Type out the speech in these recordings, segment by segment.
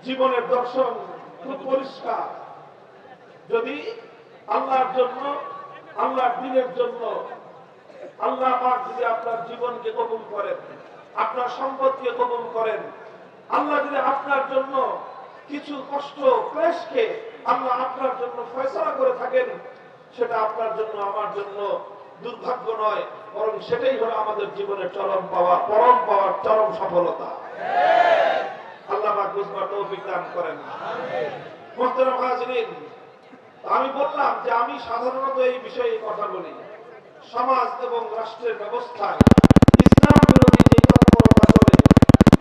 জীবনের দর্শন খুব পরিষ্কার। যদি আল্লাহর জন্য, আল্লাহর দ্বীনের জন্য আল্লাহ পাক যদি আপনার জীবনকে কবুল করেন, আপনার সম্পদকে কবুল করেন, আল্লাহ যদি আপনার জন্য কিছু কষ্ট ক্লেশকে আল্লাহ আপনার জন্য ফয়সালা করে থাকেন, সেটা আপনার জন্য আমার জন্য দুর্ভাগ্য নয়, বরং সেটাই হলো আমাদের জীবনের চরম পাওয়া, পরম পাওয়ার চরম সফলতা। আল্লাহ পাক বুঝবার তৌফিক দান করেন। মুহতারাম হাজিরিন, আমি বললাম যে আমি সাধারণত এই বিষয়ে কথা বলি, সমাজ এবং রাষ্ট্রের ব্যবস্থায় ইসলাম বিরোধী যে তৎপরতা চলে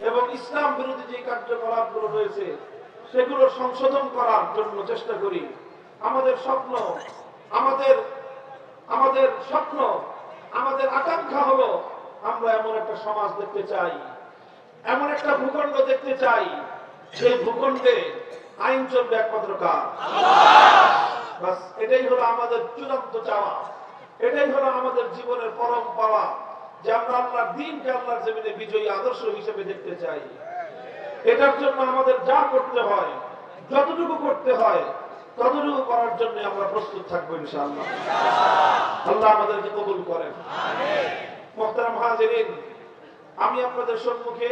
এবং ইসলাম বিরোধী যে কার্যকলাপগুলো রয়েছে সেগুলো সংশোধন করার জন্য চেষ্টা করি। আমাদের স্বপ্ন, আমাদের আমাদের স্বপ্ন, আমাদের আকাঙ্ক্ষা হলো আমরা এমন একটা সমাজ দেখতে চাই, এমন একটা ভূখণ্ড দেখতে চাই, সেই ভূখণ্ডে আইন চলবে একমাত্র কার? বাস, এটাই হলো আমাদের চূড়ান্ত চাওয়া, এটাই হলো আমাদের জীবনের পরম পাওয়া, যে আমরা আল্লাহর দ্বীনকে আল্লাহর জমিনে বিজয়ী আদর্শ হিসেবে দেখতে চাই। এটার জন্য আমাদের যা করতে হয়, যতটুকু করতে হয়, ততটুকু করার জন্য আমরা প্রস্তুত থাকবো ইনশাআল্লাহ। আল্লাহ আমাদেরকে কবুল করেন। মুহতারাম হাজিরিন, আমি আপনাদের সম্মুখে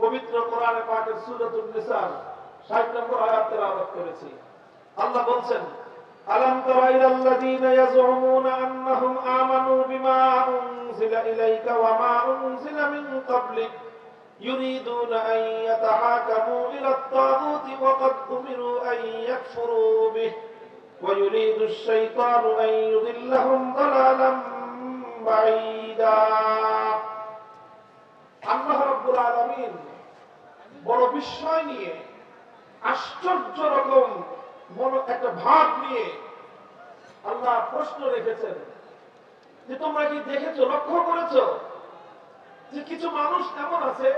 পবিত্র কোরআনে পাকের সূরাতুন নিসার 60 নম্বর আয়াত তেলাওয়াত করেছি। আল্লাহ বলছেন, আলাম তারা ইলাল্লাযীনা ইয়াজউমুনা আন্নাহুম আমানু বিমা উনজিলা ইলাইকা ওয়া মা উনজিলা মিন ক্বাবলিক ইউরিদুনা আন ইয়াতাহাকামু ইলাত তাগুতি ওয়া ক্বাদ উমিরু আন ইয়াকফুরু বিহি ওয়া ইউরিদুশ শাইতানু আন ইউদিল্লাহুম দালালাম বাঈদা। আল্লাহ রাব্বুল আলামিন বড় বিস্ময় নিয়ে, আশ্চর্য রকম একটা ভাব নিয়ে আল্লাহ প্রশ্ন রেখেছেন যে তোমরা কি দেখেছো, লক্ষ্য করেছো যে কিছু মানুষ এমন আছে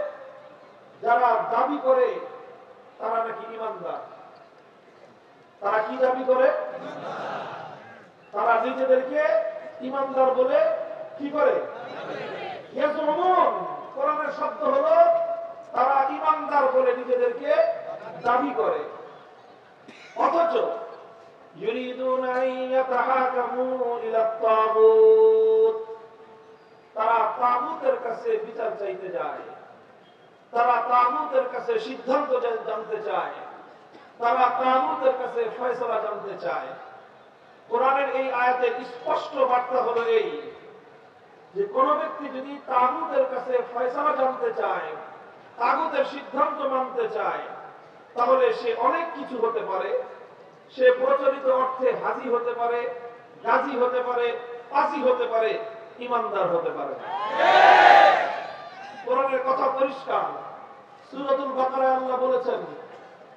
যারা দাবি করে তারা নাকি ঈমানদার। তারা কি দাবি করে? তারা নিজেদেরকে ঈমানদার বলে কি করে? ইয়াজুমুন, কোরআনের শব্দ হলো তারা ঈমানদার বলে নিজেদেরকে দাবি করে, অথচ ইউরিদুনা আন ইয়াতাহাকামু ইলাত তাগুত, তারা তাগুতের কাছে বিচার চাইতে যায়, তারা তাগুতের কাছে সিদ্ধান্ত জানতে চায়, তারা তাগুতের কাছে ফয়সালা জানতে চায়। কোরআনের এই আয়াতের স্পষ্ট বার্তা হলো এই যে কোন ব্যক্তি যদি তাগুতের কাছে ফয়সালা জানতে চায়, তাগুতের সিদ্ধান্ত মানতে চায়, তাহলে সে অনেক কিছু হতে পারে। সে প্রচলিত অর্থে হাজি হতে পারে, গাজী হতে পারে, পাজি হতে পারে, ঈমানদার হতে পারে। কোরআনের কথা পরিষ্কার। সূরাতুল বাকারায় আল্লাহ বলেছেন,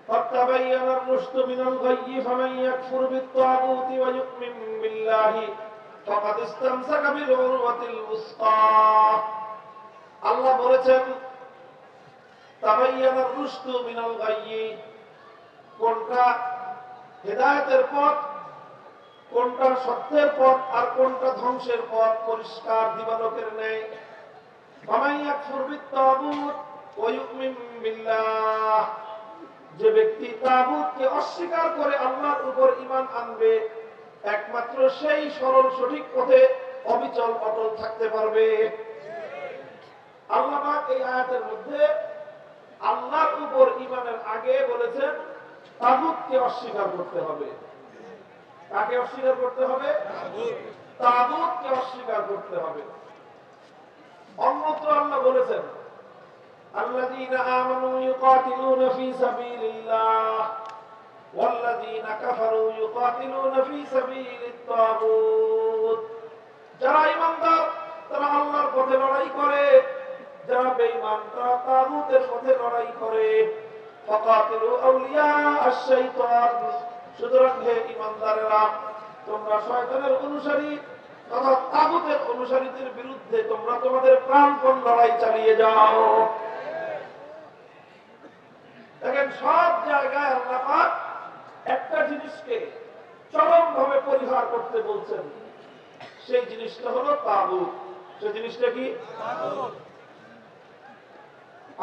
ফাতাবায়ানা আর-রুশদু মিনাল গায়য়ি ফামান ইয়াকফুর বিত-তাগুতি ওয়া ইউমিন বিল্লাহি ফাকাদ ইসতামসাকা বিল উরওয়াতিল উসকা। আল্লাহ বলেছেন, তাবায়ানা আর-রুশদু মিনাল গায়য়ি, কোনটা হেদায়েতের পথ, কোনটা সত্যের পথ, আর কোনটা ধ্বংসের পথ পরিষ্কার দিবালোকের ন্যায়। ফামান ইয়াকফুর বিত-তাগুত ওয়া ইউমিন বিল্লাহ, যে ব্যক্তি তাগুতকে অস্বীকার করে আল্লাহর উপর ঈমান আনবে, একমাত্র সেই সরল সঠিক পথে অবিচল অটল থাকতে পারবে। আল্লাহ পাক এই আয়াতের মধ্যে আল্লাহর উপর ঈমানের আগে বলেছেন তাগুতকে অস্বীকার করতে হবে। কাকে অস্বীকার করতে হবে? তাগুতকে অস্বীকার করতে হবে। অন্যত্র আল্লাহ বলেছেন, আল্লাযীনা আমানু ইউকাতিলুনা ফী সাবিলিল্লাহ ওয়াল্লাযীনা কাফারু ইউকাতিলুনা ফী সাবিলিত তাগুত। যারা ঈমানদার তারা আল্লাহর পথে লড়াই করে, যারা বেঈমান তারা তাগুতের পথে লড়াই করে। ফাকাতিলু আউলিয়া আশ-শাইতান, সুতরাং হে ঈমানদারেরা, তোমরা শয়তানের অনুসারী তথা তাগুতের অনুসারীদের বিরুদ্ধে তোমরা তোমাদের প্রাণপণ লড়াই চালিয়ে যাও। দেখেন, সব জায়গায় আল্লাহ পাক একটা জিনিসকে চরমভাবে পরিহার করতে বলছেন, সেই জিনিসটা হলো তাগুত। সেই জিনিসটা কি?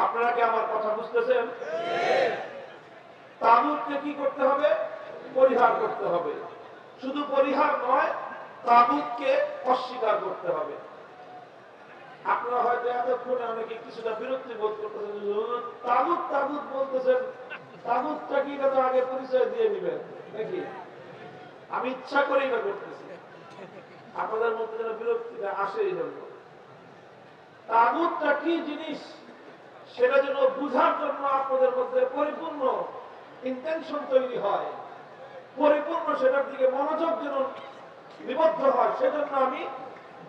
আপনারা কি আমার কথা বুঝতেছেন? তাগুতকে কি করতে হবে? পরিহার করতে হবে। শুধু পরিহার নয়, তাগুতকে অস্বীকার করতে হবে। আপনারা হয়তো এতক্ষণে অনেকে কিছুটা বিরক্তি বোধ করতেছেন, তাগুত তাগুত বলতেছেন, তাগুতটা কি এটা তো আগে পরিচয় দিয়ে নিবেন নাকি? আমি ইচ্ছা করেই না করতেছি, আপনাদের মধ্যে যেন বিরক্তিটা আসে। এই জন্য তাগুতটা কি জিনিস সেটা যেন বুঝার জন্য আপনাদের মধ্যে পরিপূর্ণ ইন্টেনশন তৈরি হয়, পরিপূর্ণ সেটার দিকে মনোযোগ যেন নিবদ্ধ হয়, সেজন্য আমি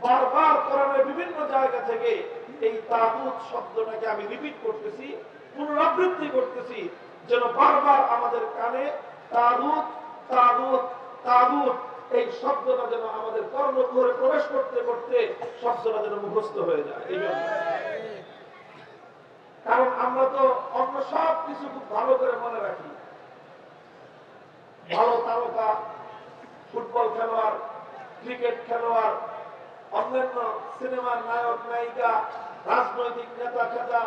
বারবার কোরআনের বিভিন্ন জায়গা থেকে এই তাগুত শব্দটাকে আমি রিপিট করতেছি, পুনরাবৃত্তি করতেছি, যেন বারবার আমাদের কানে তাগুত তাগুত তাগুত এই শব্দটা যেন আমাদের কর্ণকুহরে প্রবেশ করতে করতে শব্দটা যেন মুখস্থ হয়ে যায়। এই জন্য, কারণ আমরা তো অন্য সব কিছু খুব ভালো করে মনে রাখি। ভালো তারকা, ফুটবল খেলোয়াড়, ক্রিকেট খেলোয়াড়, অন্যান্য সিনেমার নায়ক নায়িকা, রাজনৈতিক নেতা খেতা,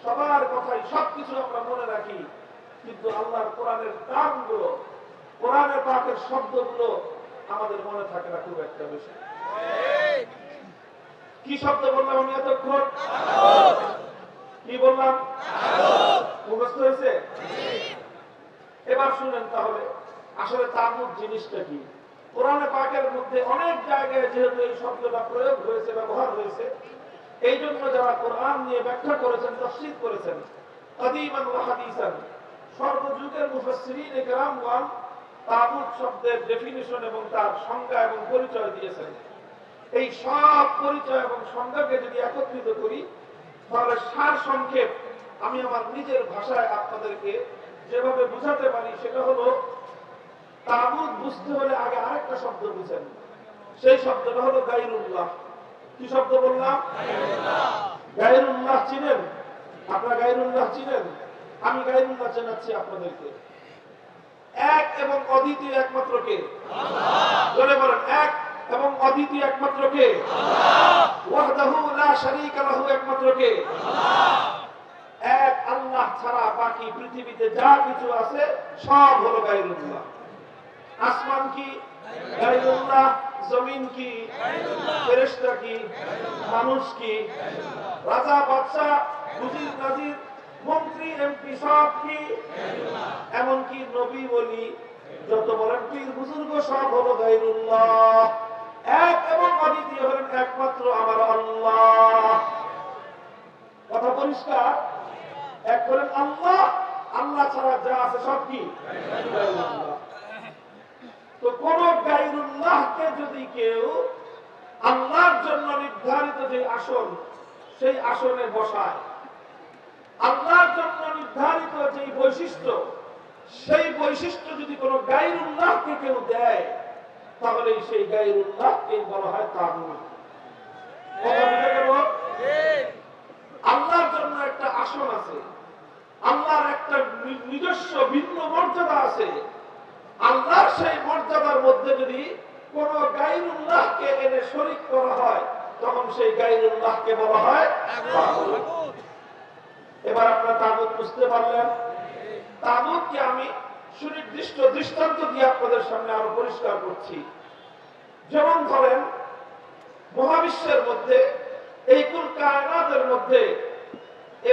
সবার কথাই সবকিছু আমরা মনে রাখি, কিন্তু আল্লাহর কোরআনের নামগুলো, কোরআনের পাকের শব্দগুলো আমাদের মনে থাকে না খুব একটা বেশি। কি শব্দ বললাম আমি এতক্ষণ? কি বললাম? মুখস্থ হয়েছে? এবার শুনেন তাহলে আসলে তাগুত জিনিসটা কি। কোরআনে পাকের মধ্যে অনেক জায়গায় যেহেতু এই শব্দটা প্রয়োগ হয়েছে, ব্যবহার হয়েছে, এই জন্য যারা কোরআন নিয়ে ব্যাখ্যা করেছেন, তাফসীর করেছেন, কাদীমান ওয়া হাদীসান, সর্বযুগের মুফাসসিরিন কেরামগণ তাগুত শব্দের ডেফিনিশন এবং তার সংজ্ঞা এবং পরিচয় দিয়েছেন। এই সব পরিচয় এবং সংজ্ঞাকে যদি একত্রিত করি, তাহলে সার সংক্ষেপ আমি আমার নিজের ভাষায় আপনাদেরকে যেভাবে বুঝাতে পারি সেটা হলো, তাগুত বুঝতে হলে আগে আরেকটা শব্দ বুঝেন, সেই শব্দটা হলো গায়রুল্লাহ। কি শব্দ বললাম? গায়রুল্লাহ চিনেন? আপনারা গায়রুল্লাহ চিনেন? আমি গায়রুল্লাহ জানাচ্ছি আপনাদেরকে। এক এবং অদ্বিতীয় একমাত্র কে? জোরে বলেন, এক এবং অদ্বিতীয় একমাত্র কে? ওয়াহদাহু লা শারীকা লাহু, একমাত্র কে? এক আল্লাহ ছাড়া বাকি পৃথিবীতে যা কিছু আছে সব হলো গায়রুল্লাহ। আসমান কি? গায়রুল্লাহ। জমিন কি? ফেরেশতা কি? মানুষ কি? রাজা বাদশা, উজির নাজির, মন্ত্রী এমপি সব কি? এমনকি নবী বলি যত বলেন পীর বুজুর্গ সব হলো গায়রুল্লাহ। এক এবং অদ্বিতীয় হলেন একমাত্র আমার আল্লাহ। কথা পরিষ্কার? এক হলেন আল্লাহ, আল্লাহ ছাড়া যা আছে সব কি? গায়রুল্লাহ। তো কোন গায়রুল্লাহকে যদি কেউ আল্লাহর জন্য নির্ধারিত যে আসন, সেই আসনে বসায়, আল্লাহর জন্য নির্ধারিত যে বৈশিষ্ট্য, সেই বৈশিষ্ট্য যদি কোন গায়রুল্লাহকে কেউ দেয়, তাহলে সেই গায়রুল্লাহকে বলা হয় তাগুত। কথা বুঝে গেল? আল্লাহর জন্য একটা আসন আছে, আল্লাহর একটা নিজস্ব ভিন্ন মর্যাদা আছে। আল্লাহর সেই মর্যাদার মধ্যে যদি কোন গায়রুল্লাহকে এনে শরীক করা হয়, তখন সেই গায়রুল্লাহকে বলা হয় তাগুত। এবার আপনারা তাগুত বুঝতে পারলেন? তাগুতকে আমি সুনির্দিষ্ট দৃষ্টান্ত দিয়ে আপনাদের সামনে আরো পরিষ্কার করছি। যেমন ধরেন, মহাবিশ্বের মধ্যে, এই কুল কায়নাতের মধ্যে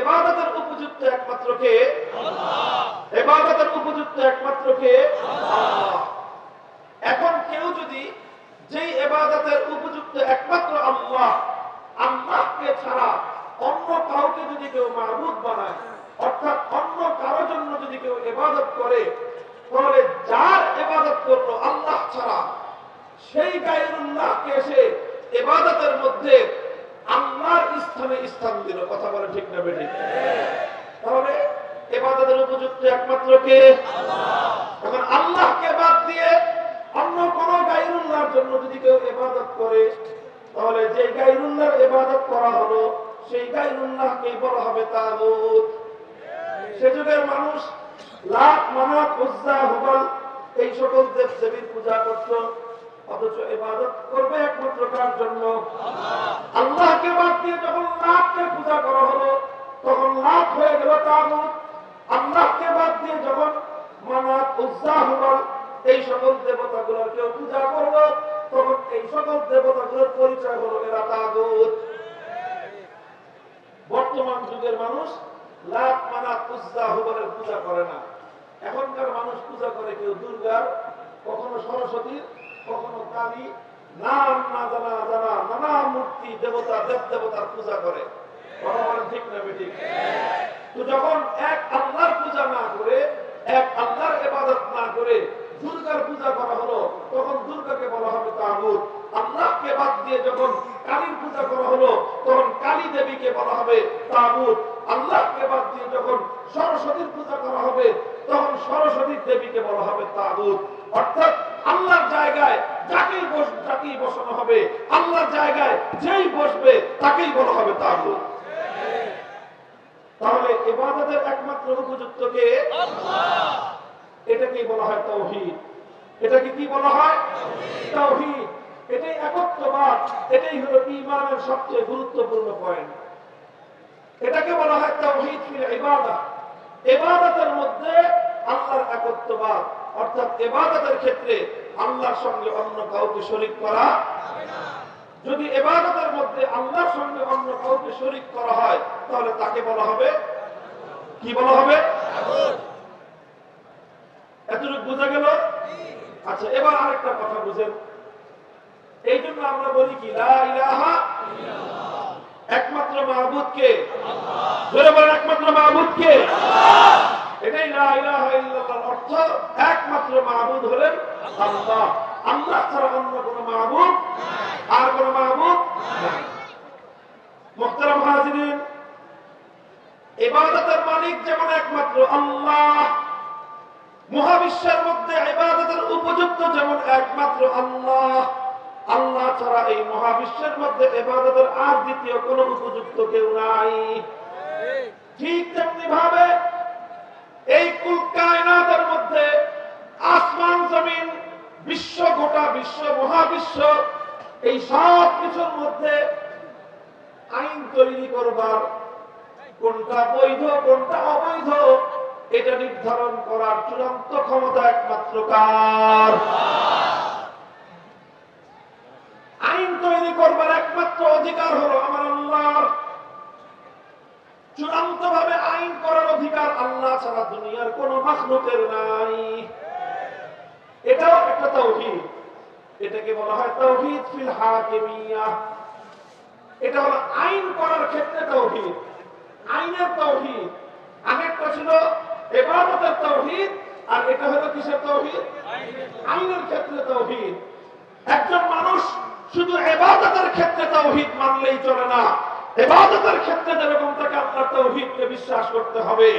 ইবাদতের উপযুক্ত একমাত্র কে? আল্লাহ। ইবাদতের উপযুক্ত একমাত্র কে? আল্লাহ। এখন কেউ যদি যেই ইবাদতের উপযুক্ত একমাত্র আল্লাহ, আল্লাহকে ছাড়া অন্য কাউকে যদি কেউ মাবুদ বানায়, অর্থাৎ অন্য কারোর জন্য যদি কেউ ইবাদত করে, তাহলে যার ইবাদত করলো আল্লাহ ছাড়া, সেই গায়রুল্লাহকে এসে ইবাদতের মধ্যে আল্লাহর স্থানে স্থান দিল। কথা বলে ঠিক না বেঠিক? তাহলে ইবাদতের উপযুক্ত একমাত্র কে? আল্লাহ। এখন আল্লাহকে বাদ দিয়ে অন্য কোন গায়রুল্লাহর জন্য যদি কেউ ইবাদত করে, তাহলে যে গায়রুল্লাহর ইবাদত করা হলো, সেই গায়রুল্লাহকে বলা হবে তাগুত। সে যুগের মানুষ লাত, মানাত, উজ্জা, হুবল এই সকল দেব দেবীর পূজা করত, অথচ ইবাদত করবে একমাত্র কার জন্য? আল্লাহকে বাদ দিয়ে যখন লাতকে পূজা করা হলো, তখন লাত হয়ে গেল তাগুত। আল্লাহকে বাদ দিয়ে যখন মানাত, সকল দেবতাগুলোর কেউ পূজা করলো, তখন এই সকল দেবতাগুলোর পরিচয় হলো এরা তাগুত। বর্তমান যুগের মানুষ লাত, মানাত, উজ্জা, হুবলের পূজা করে না। এখনকার মানুষ পূজা করে কেউ দুর্গার, কখনো সরস্বতীর, কখনো কালী, নাম না জানা জানা নানা মূর্তি দেবতা দেব দেবতার পূজা করে। কথা বলেন ঠিক না বেঠিক? তো যখন এক আল্লাহর পূজা না করে, এক আল্লাহর ইবাদত না করে দুর্গার পূজা করা হলো, তখন দুর্গাকে বলা হবে তাগুত। আল্লাহকে বাদ দিয়ে যখন কালীর পূজা করা হলো, তখন কালী দেবীকে বলা হবে তাগুত। আল্লাহকে বাদ দিয়ে যখন সরস্বতীর পূজা করা হবে, তখন সরস্বতী দেবীকে বলা হবে তাগুত। অর্থাৎ আল্লাহর জায়গায় যাকেই বসানো হবে, আল্লাহর জায়গায় যেই বসবে তাকেই বলা হবে তাগুত। তাহলে ইবাদতের একমাত্র উপযুক্ত কে? আল্লাহ। এটাকেই বলা হয় তাওহীদ। এটাকে কি বলা হয়? তাওহীদ। এটাই একত্ববাদ, এটাই হলো ঈমানের সবচেয়ে গুরুত্বপূর্ণ পয়েন্ট। এটাকে বলা হয় তাওহীদ ফিল ইবাদা। ইবাদতের মধ্যে আল্লাহর একত্ববাদ, অর্থাৎ ইবাদতের ক্ষেত্রে আল্লাহর সঙ্গে অন্য কাউকে শরীক করা যাবে না। যদি ইবাদতের মধ্যে আল্লাহর সঙ্গে অন্য কাউকে শরীক করা হয়, তাহলে তাকে বলা হবে কি? বলা হবে তাগুত। এতটুকু বোঝা গেল? আচ্ছা, এবার আরেকটা কথা বুঝেন। এই জন্য আমরা বলি কি, লা ইলাহা ইল্লাল্লাহ। একমাত্র মাবুদ কে? আল্লাহ। জোরে বলেন, একমাত্র মাবুদ কে? আল্লাহ। এটাই লা ইলাহা ইল্লাল্লাহর অর্থ। একমাত্র মাবুদ হলেন আল্লাহ। আল্লাহ ছাড়া অন্য কোনো মাবুদ নাই, আর কোনো মাবুদ নাই। মুহতারাম হাজিরিন, ইবাদতের মালিক যেমন একমাত্র আল্লাহ, মহাবিশ্বের মধ্যে ইবাদতের উপযুক্ত যেমন একমাত্র আল্লাহ, আল্লাহ ছাড়া এই মহাবিশ্বের মধ্যে ইবাদতের আর দ্বিতীয় কোনো উপযুক্ত কেউ নাই। ঠিক তেমনি ভাবে এই কুল কায়নাতের মধ্যে আসমান জমিন, বিশ্ব, গোটা বিশ্ব, মহাবিশ্ব, এই সব কিছুর মধ্যে আইন তৈরি করবার, কোনটা বৈধ কোনটা অবৈধ, এটা নির্ধারণ করার চূড়ান্ত ক্ষমতা একমাত্র কার? আইন তৈরি করবার একমাত্র অধিকার হলো আমার আল্লাহর। চূড়ান্ত ভাবে আইন করার অধিকার আল্লাহ ছাড়া দুনিয়ার কোন মাখলুকের নাই। এটাও একটা তাওহীদ। এটাকে বলা হয় তাওহীদ ফিল হাকিমিয়া। এটা হলো আইন করার ক্ষেত্রে তাওহীদ, আইনের তাওহীদ। আগেরটা ছিল ইবাদতের তাওহীদ, আর এটা হলো কিসের তাওহীদ? আইনের ক্ষেত্রে তাওহীদ। একজন মানুষ শুধু ইবাদতের ক্ষেত্রে তাওহীদ মানলেই চলে না। ইবাদতের ক্ষেত্রে যেরকম তাকে আল্লাহর তাওহীদকে বিশ্বাস করতে হবে,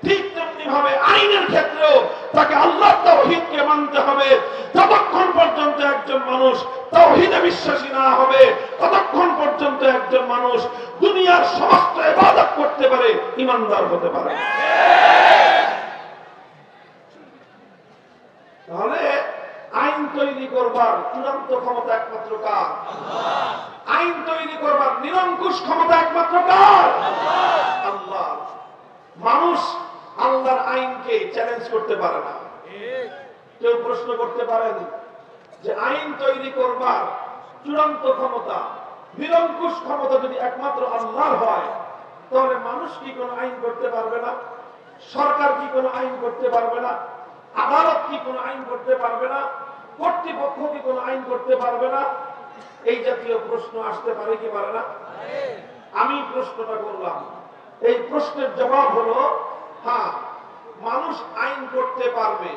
ঠিক তেমনি ভাবে আইনের ক্ষেত্রেও তাকে আল্লাহর তাওহীদকে মানতে হবে। যতক্ষণ পর্যন্ত একজন মানুষ তাওহীদে বিশ্বাসী না হবে, ততক্ষণ পর্যন্ত একজন মানুষ দুনিয়ার সমস্ত ইবাদত করতে পারে, ঈমানদার হতে পারে। তাহলে আইন তৈরি করবার চূড়ান্ত ক্ষমতা একমাত্র কার? আল্লাহ। আইন তৈরি করবার নিরঙ্কুশ ক্ষমতা একমাত্র কার? আল্লাহ। আল্লাহ। মানুষ আল্লাহর আইনকে চ্যালেঞ্জ করতে পারে না। কেউ প্রশ্ন করতে পারেন যে আইন তৈরি করবার চূড়ান্ত ক্ষমতা, নিরঙ্কুশ ক্ষমতা যদি একমাত্র আল্লাহর হয়, তাহলে মানুষ কি কোনো আইন করতে পারবে না? সরকার কি কোনো আইন করতে পারবে না? আদালত কি কোনো আইন করতে পারবে না? কর্তৃপক্ষ কি কোনো আইন করতে পারবে না? এই জাতীয় প্রশ্ন আসতে পারে কি পারে না? আমি প্রশ্নটা করলাম, এই প্রশ্নের জবাব হলো হ্যাঁ, মানুষ আইন করতে পারবে,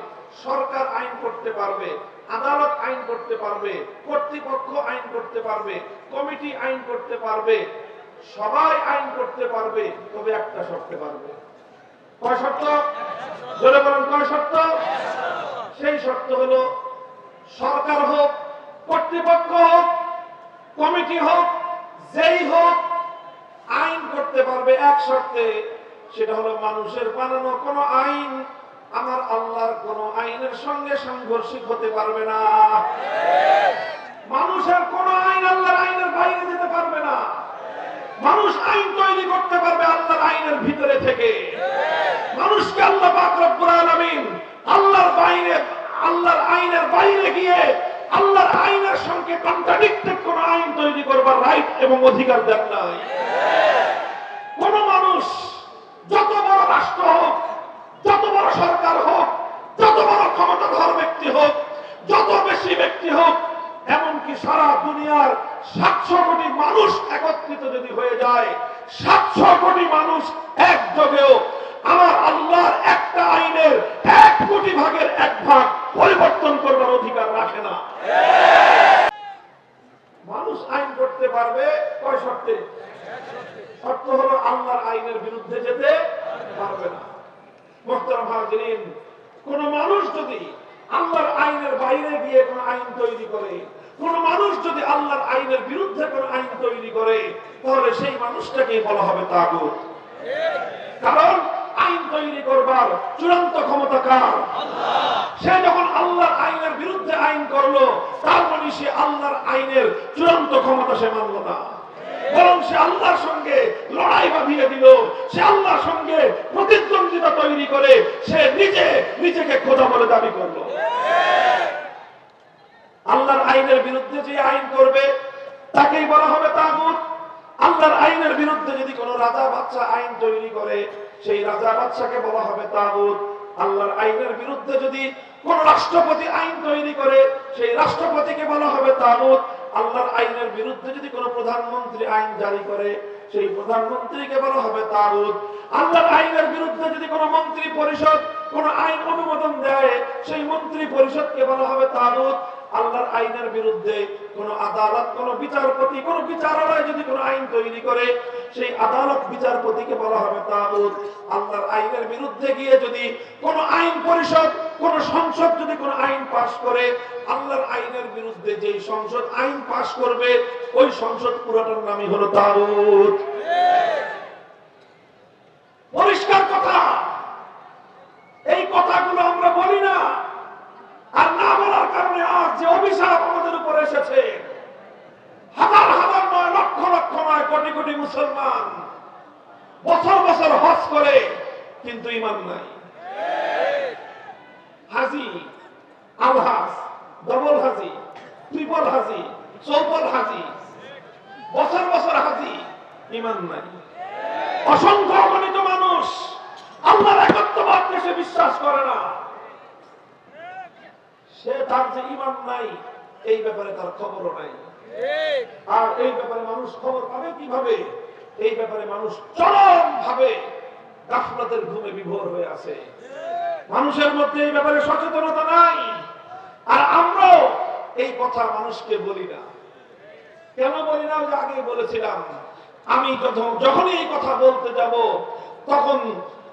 সরকার আইন করতে পারবে, আদালত আইন করতে পারবে, কর্তৃপক্ষ আইন করতে পারবে, কমিটি আইন করতে পারবে, সবাই আইন করতে পারবে, তবে একটা শর্তে পারবে। কয় শর্ত? জোরে বলেন, কয় শর্ত? সেই শর্ত হলো সরকার হোক, কর্তৃপক্ষ হোক, কমিটি হোক, যেই হোক, আইন করতে পারবে এক শর্তে, সেটা হলো মানুষের বানানো কোন আইন আমার আল্লাহর কোন আইনের সঙ্গে সাংঘর্ষিক হতে পারবে না। মানুষের কোন আইন আল্লাহর আইনের বাইরে যেতে পারবে না। মানুষ আইন তৈরি করতে পারবে আল্লাহর আইনের ভিতরে থেকে। মানুষকে আল্লাহ পাক রব্বুল আলামিন আল্লাহর আইনের আইনের বাইরে গিয়ে আল্লাহর আইনের সঙ্গে কন্ট্রাডিক্টেড কোন আইন তৈরি করবার রাইট এবং অধিকার দেন নাই। কোন মানুষ যত বড় রাষ্ট্র হোক, যত বড় সরকার হোক, যত বড় ক্ষমতাধর ব্যক্তি হোক, যত বেশি ব্যক্তি হোক, এমনকি সারা দুনিয়ার 700 কোটি মানুষ একত্রিত যদি হয়ে যায়, 700 কোটি মানুষ একযোগেও আমার আল্লাহর একটা আইনের 1 কোটি ভাগের 1 ভাগ পরিবর্তন করবার অধিকার রাখে না। মানুষ আইন করতে পারবে কয় শর্তে? শর্ত হলো আল্লাহর আইনের বিরুদ্ধে যেতে পারবে না। মুহতারাম হাজিরিন, কোন মানুষ যদি আল্লাহর আইনের বাইরে গিয়ে কোন আইন তৈরি করে, কোন মানুষ যদি আল্লাহর আইনের বিরুদ্ধে কোন আইন তৈরি করে, তাহলে সেই মানুষটাকেই বলা হবে তাগুত। কারণ আইন তৈরি করবার চূড়ান্ত ক্ষমতা কার? আল্লাহ। সে যখন আল্লাহর আইনের বিরুদ্ধে আইন করলো, তার মানে সে আল্লাহর আইনের চূড়ান্ত ক্ষমতা সে মানল না, বরং সে আল্লাহর সঙ্গে লড়াই বাঁধিয়ে দিল, সে আল্লাহর সঙ্গে প্রতিদ্বন্দ্বিতা তৈরি করে সে নিজেকে খোদা বলে দাবি করলো। আল্লাহর আইনের বিরুদ্ধে যে আইন করবে তাকেই বলা হবে তাগুত। আল্লাহর আইনের বিরুদ্ধে যদি কোনো রাজা বাদশা আইন তৈরি করে, সেই রাজা বাদশাকে বলা হবে তাগুত। আল্লাহর আইনের বিরুদ্ধে যদি কোন রাষ্ট্রপতি আইন তৈরি করে, সেই রাষ্ট্রপতিকে বলা হবে তাগুত। আল্লাহর আইনের বিরুদ্ধে যদি কোন প্রধানমন্ত্রী আইন জারি করে, সেই প্রধানমন্ত্রীকে বলা হবে তাগুত। আল্লাহর আইনের বিরুদ্ধে যদি কোন মন্ত্রী পরিষদ কোন আইন অনুমোদন দেয়, সেই মন্ত্রী পরিষদকে বলা হবে তাগুত। আল্লাহর আইনের বিরুদ্ধে কোন আদালত, কোন বিচারপতি, কোন বিচারালয় যদি কোন আইন তৈরি করে, সেই আদালত বিচারপতিকে বলা হবে তাগুত। আল্লাহর আইনের বিরুদ্ধে গিয়ে যদি কোন আইন পরিষদ, কোন সংসদ যদি কোন আইন পাশ করে, আল্লাহর আইনের বিরুদ্ধে যেই সংসদ আইন পাশ করবে, ওই সংসদ পুরোটার নামই হলো তাগুত। পরিষ্কার কথা। এই কথাগুলো আমরা বলি না, আর না বলার কারণে আজ যে অভিশাপ আমাদের উপর এসেছে, হাজার হাজার নয়, লক্ষ লক্ষ নয়, কোটি কোটি মুসলমান বছর বছর হজ করে কিন্তু ঈমান নাই। হাজি, আলহাজ, ডবল হাজি, ট্রিপল হাজি, চৌপল হাজি, বছর বছর হাজি, ঈমান নাই। অসংখ্য অগণিত মানুষ আল্লাহর একত্ববাদকে সে বিশ্বাস করে না, সে তার যে ঈমান নাই এই ব্যাপারে তার খবরও নাই। আর এই ব্যাপারে মানুষ খবর পাবে কিভাবে? এই ব্যাপারে মানুষ চরম ভাবে গাফলাতের ঘুমে বিভোর হয়ে আছে। মানুষের মধ্যে এই ব্যাপারে সচেতনতা নাই, আর আমরাও এই কথা মানুষকে বলি না। কেন বলি না? যে আগে বলেছিলাম, আমি যখনই এই কথা বলতে যাব, তখন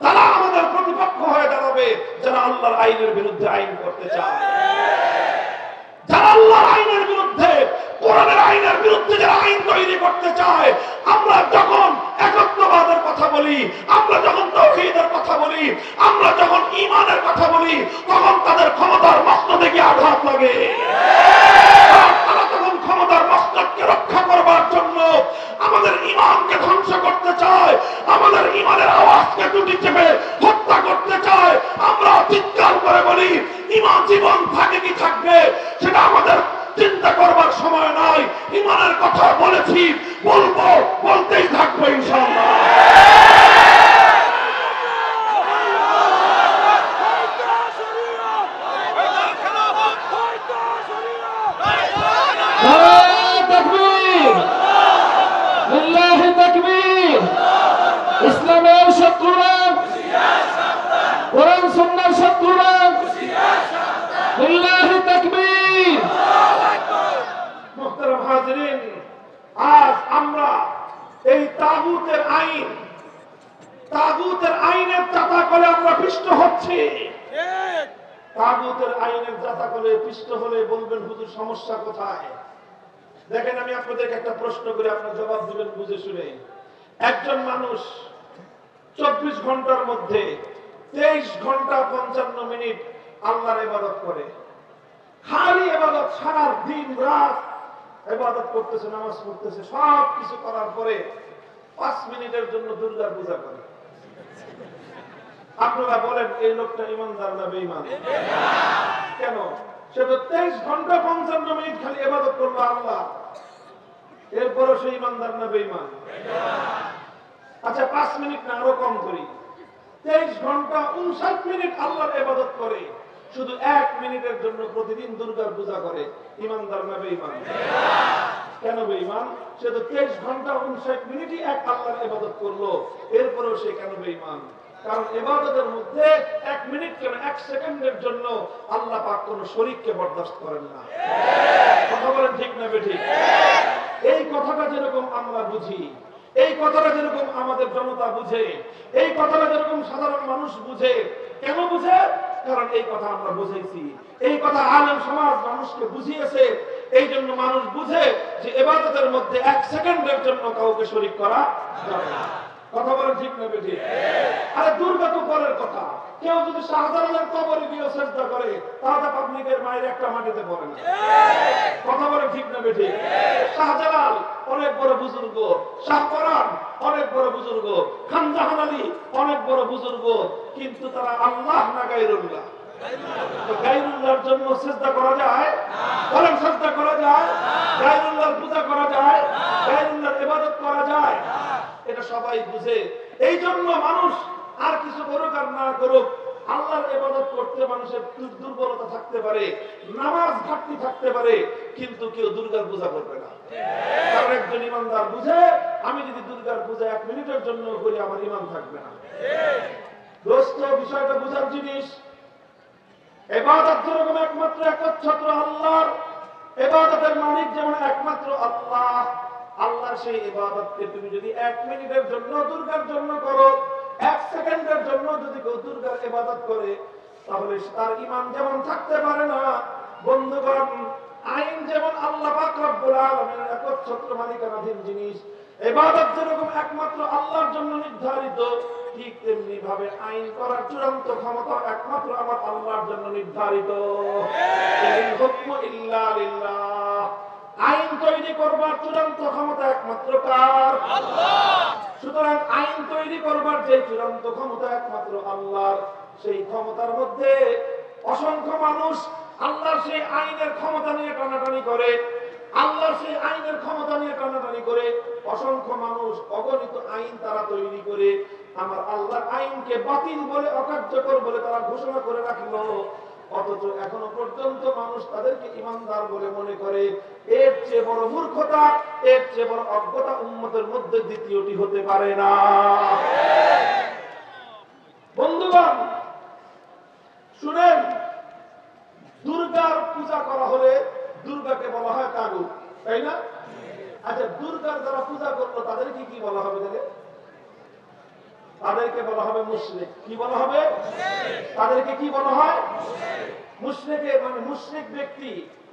তারা আমাদের প্রতিপক্ষ হয়ে দাঁড়াবে, যারা আল্লাহর আইনের বিরুদ্ধে আইন করতে চায়, যারা আল্লাহর আইনের বিরুদ্ধে, কোরআনের আইনের বিরুদ্ধে যারা আইন তৈরি করতে চায়। আমরা যখন একত্ববাদের কথা বলি, আমরা যখন তাওহীদের কথা বলি, আমরা যখন ঈমানের কথা বলি, তখন তাদের ক্ষমতার মসনদে গিয়ে আঘাত লাগে। তারা তখন ক্ষমতার মসনদকে রক্ষা করবার জন্য আমাদের ঈমানকে ধ্বংস করতে চায়, আমাদের ঈমানের আওয়াজকে টুটি চেপে হত্যা করতে চায়। আমরা চিৎকার করে বলি, ঈমান জীবন থাকে কি থাকবে সেটা আমাদের চিন্তা করবার সময় নাই। ঈমানের কথা বলেছি, বলবো, বলতেই থাকবো ইনশাআল্লাহ। ইসলামের শত্রুরা, কোরআন সুন্নাহর শত্রুরা, লিল্লাহি তাকবীর। মুহতারাম হাজিরিন, আজ আমরা এই তাগুতের আইনের জাতাকলে আমরা পিষ্ট হচ্ছি। তাগুতের আইনের জাতাকলে পিষ্ট হলে বলবেন, হুজুর সমস্যা কোথায়? দেখেন, আমি আপনাদেরকে একটা প্রশ্ন করে আপনার জবাব দিবেন বুঝে শুনে। একজন মানুষ 24 ঘন্টার মধ্যে 23 ঘন্টা 55 মিনিট আল্লাহর ইবাদত করে, খালি ইবাদত, সারা দিন রাত ইবাদত করতেছে, নামাজ পড়তেছে, সব কিছু করার পরে 5 মিনিটের জন্য দুর্গার পূজা করে। আপনারা বলেন, এই লোকটা ঈমানদার না বেঈমান? কেন? সে তো 23 ঘন্টা 55 মিনিট খালি ইবাদত করলো আল্লাহ, এরপরও সে ইমানদার না বেঈমান? আচ্ছা 5 মিনিট না আরো কম করি, 23 ঘন্টা 59 মিনিট আল্লাহর ইবাদত করে, শুধু 1 মিনিটের জন্য প্রতিদিন দুর্গার পূজা করে, ইমানদার না বেঈমান? কেন বেঈমান? সে তো 23 ঘন্টা 59 মিনিটই এক আল্লাহর ইবাদত করলো, এরপরেও সে কেন বেঈমান? কারণ ইবাদতের মধ্যে 1 মিনিট কেন 1 সেকেন্ডের জন্য আল্লাহ পাক কোন শরীককে বরদাস্ত করেন না। কথা বলেন ঠিক না বেঠিক? এই কথাটা যেরকম আমরা বুঝি, এই কথাটা যেরকম আমাদের জনতা বুঝে, এই কথাটা যেরকম সাধারণ মানুষ বুঝে, কেন বুঝে? কারণ এই কথা আমরা বুঝেছি, এই কথা আলেম সমাজ মানুষকে বুঝিয়েছে, এই জন্য মানুষ বুঝে যে ইবাদতের মধ্যে 1 সেকেন্ডের জন্য কাউকে শরীক করা যাবে না। কথা বলেন ঠিক না বেঠিক? আরে দুর্গা তো পরের কথা, কেউ যদি শাহজালালের কবরে গিয়ে সেজদা করে তাহলে পাবলিকের মায়ের একটা মাটিতে পড়ে না। কথা বলেন ঠিক না বেঠিক? শাহজালাল অনেক বড় বুজুর্গ, শাহপরান অনেক বড় বুজুর্গ, খান জাহান আলী অনেক বড় বুজুর্গ, কিন্তু তারা আল্লাহ না গায়রুল্লাহ। তো গায়রুল্লাহর জন্য সেজদা করা যায়? বলেন সেজদা করা যায়? গায়রুল্লাহর পূজা করা যায়? গায়রুল্লাহর ইবাদত করা যায়? এটা সবাই বুঝে। এই জন্য মানুষ আর কিছু করুক আর না করুক, আল্লাহর ইবাদত করতে মানুষের দুর্বলতা থাকতে পারে, নামাজ ঘাটতি থাকতে পারে, কিন্তু কেউ দুর্গার পূজা করবে না। কারণ একজন ইমানদার বুঝে, আমি যদি দুর্গার পূজা 1 মিনিটের জন্য করি আমার ঈমান থাকবে না। দোস্ত, বিষয়টা বুঝার জিনিস। ইবাদত যেরকম একমাত্র একচ্ছত্র আল্লাহর, ইবাদতের মালিক যেমন একমাত্র আল্লাহ, আল্লাহর সেই ইবাদতকে তুমি যদি 1 মিনিটের জন্য দুর্গার জন্য করো, 1 সেকেন্ডের জন্য যদি কেউ দুর্গার ইবাদত করে, তাহলে তার ঈমান যেমন থাকতে পারে না। বন্ধুগণ, আইন যেমন আল্লাহ পাক রব্বুল আলামিনের একচ্ছত্র মালিকানাধীন জিনিস, ইবাদত যেরকম একমাত্র আল্লাহর জন্য নির্ধারিত, ঠিক তেমনি ভাবে আইন করার চূড়ান্ত ক্ষমতা একমাত্র আমার আল্লাহর জন্য নির্ধারিত। ইল হুকমু ইল্লা লিল্লাহ। আইন তৈরি করবার চূড়ান্ত ক্ষমতা একমাত্র কার? আল্লাহ। সুতরাং আইন তৈরি করবার যে চূড়ান্ত ক্ষমতা একমাত্র আল্লাহর, সেই ক্ষমতার মধ্যে অসংখ্য মানুষ আল্লাহর সেই আইনের ক্ষমতা নিয়ে টানাটানি করে, আল্লাহর সেই আইনের ক্ষমতা নিয়ে টানাটানি করে। অসংখ্য মানুষ অগণিত আইন তারা তৈরি করে আমার আল্লাহর আইনকে বাতিল বলে, অকার্যকর বলে তারা ঘোষণা করে রাখলো, অথচ এখনো পর্যন্ত মানুষ তাদেরকে ইমানদার বলে মনে করে। এর চেয়ে বড় মূর্খতা, এর চেয়ে বড় অজ্ঞতা উম্মতের মধ্যে দ্বিতীয়টি হতে পারে না। বন্ধুগণ শুনেন, দুর্গার পূজা করা হলে দুর্গাকে বলা হয় তাগুত, তাই না? আচ্ছা, দুর্গার যারা পূজা করলো তাদেরকে কি বলা হবে? তাদেরকে বলা হবে মুশরিক। কি বলা হবে? তাদেরকে কি বলা হয়? মুশরিকে, মানে মুশরিক ব্যক্তি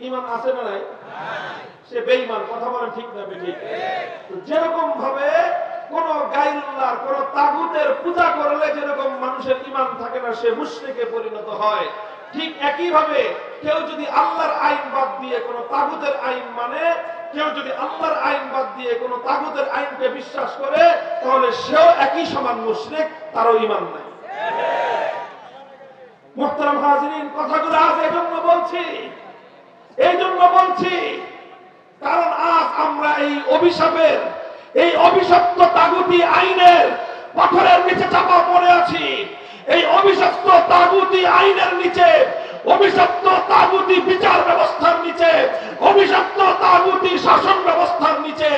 ঈমান আছে না নাই? সে বেঈমান। কথা বলেন ঠিক না বেঠিক? যেরকম ভাবে কোন গায়রুল্লাহর, কোন তাগুতের পূজা করলে যেরকম মানুষের ঈমান থাকে না, সে মুশরিকে পরিণত হয়, ঠিক একই ভাবে কেউ যদি আল্লাহর আইন বাদ দিয়ে কোন তাগুতের আইন মানে, কেউ যদি আল্লাহর আইন বাদ দিয়ে কোন তাগুতের আইনকে বিশ্বাস করে, তাহলে সেও একই সমান মুশরিক, তারও ঈমান নাই। মুহতারাম হাজিরিন, কথাগুলো আজ এজন্য বলছি, কারণ আজ আমরা এই অভিশাপের, এই অভিশপ্ত তাগুতি আইনের পাথরের নিচে চাপা পড়ে আছি। এই অভিশপ্ত তাগুতি আইনের নিচে, অভিশপ্ত তাগুতি বিচার ব্যবস্থার নিচে, অভিশপ্ত তাগুতি শাসন ব্যবস্থার নিচে,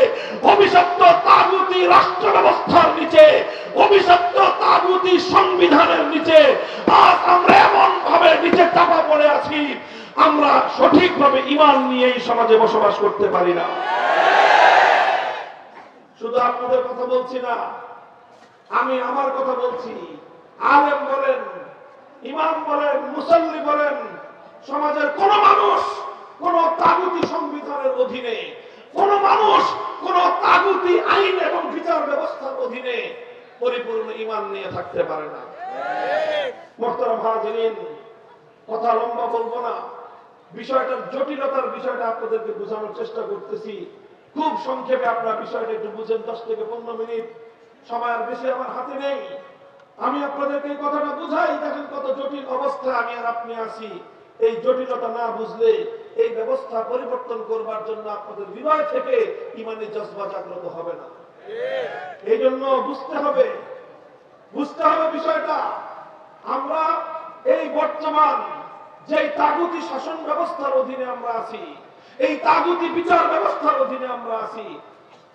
অভিশপ্ত তাগুতি রাষ্ট্র ব্যবস্থার নিচে, অভিশপ্ত তাগুতি সংবিধানের নিচে আজ আমরা এমন ভাবে নিচে চাপা পড়ে আছি, আমরা সঠিকভাবে ঈমান নিয়ে এই সমাজে বসবাস করতে পারি না। শুধু আপনাদের কথা বলছি না, আমি আমার কথা বলছি। আলেম বলেন, ইমাম বলেন, মুসল্লি বলেন, সমাজের কোন মানুষ কোন তাগুতি সংবিধানের অধীনে, কোন মানুষ কোন তাগুতি আইন এবং বিচার ব্যবস্থার অধীনে পরিপূর্ণ ঈমান নিয়ে থাকতে পারে না। মুহতারাম হাজিরিন, কথা লম্বা বলবো না, বিষয়টার জটিলতার বিষয়টা আপনাদেরকে বোঝানোর চেষ্টা করতেছি। খুব সংক্ষেপে আপনারা বিষয়টা একটু বুঝেন। 10 থেকে 15 মিনিট সময় আর বেশি আমার হাতে নেই। আমি আপনাদেরকে এই কথাটা বুঝাই, দেখেন কত জটিল অবস্থা আমি আর আপনি আছি। এই জটিলতা না বুঝলে এই ব্যবস্থা পরিবর্তন করবার জন্য আপনাদের হৃদয় থেকে ইমানি জজবা জাগ্রত হবে না। এই জন্য বুঝতে হবে বিষয়টা। আমরা এই বর্তমান যে তাগুতি শাসন ব্যবস্থার অধীনে আমরা আছি, এই তাগুতি বিচার ব্যবস্থার অধীনে আমরা আছি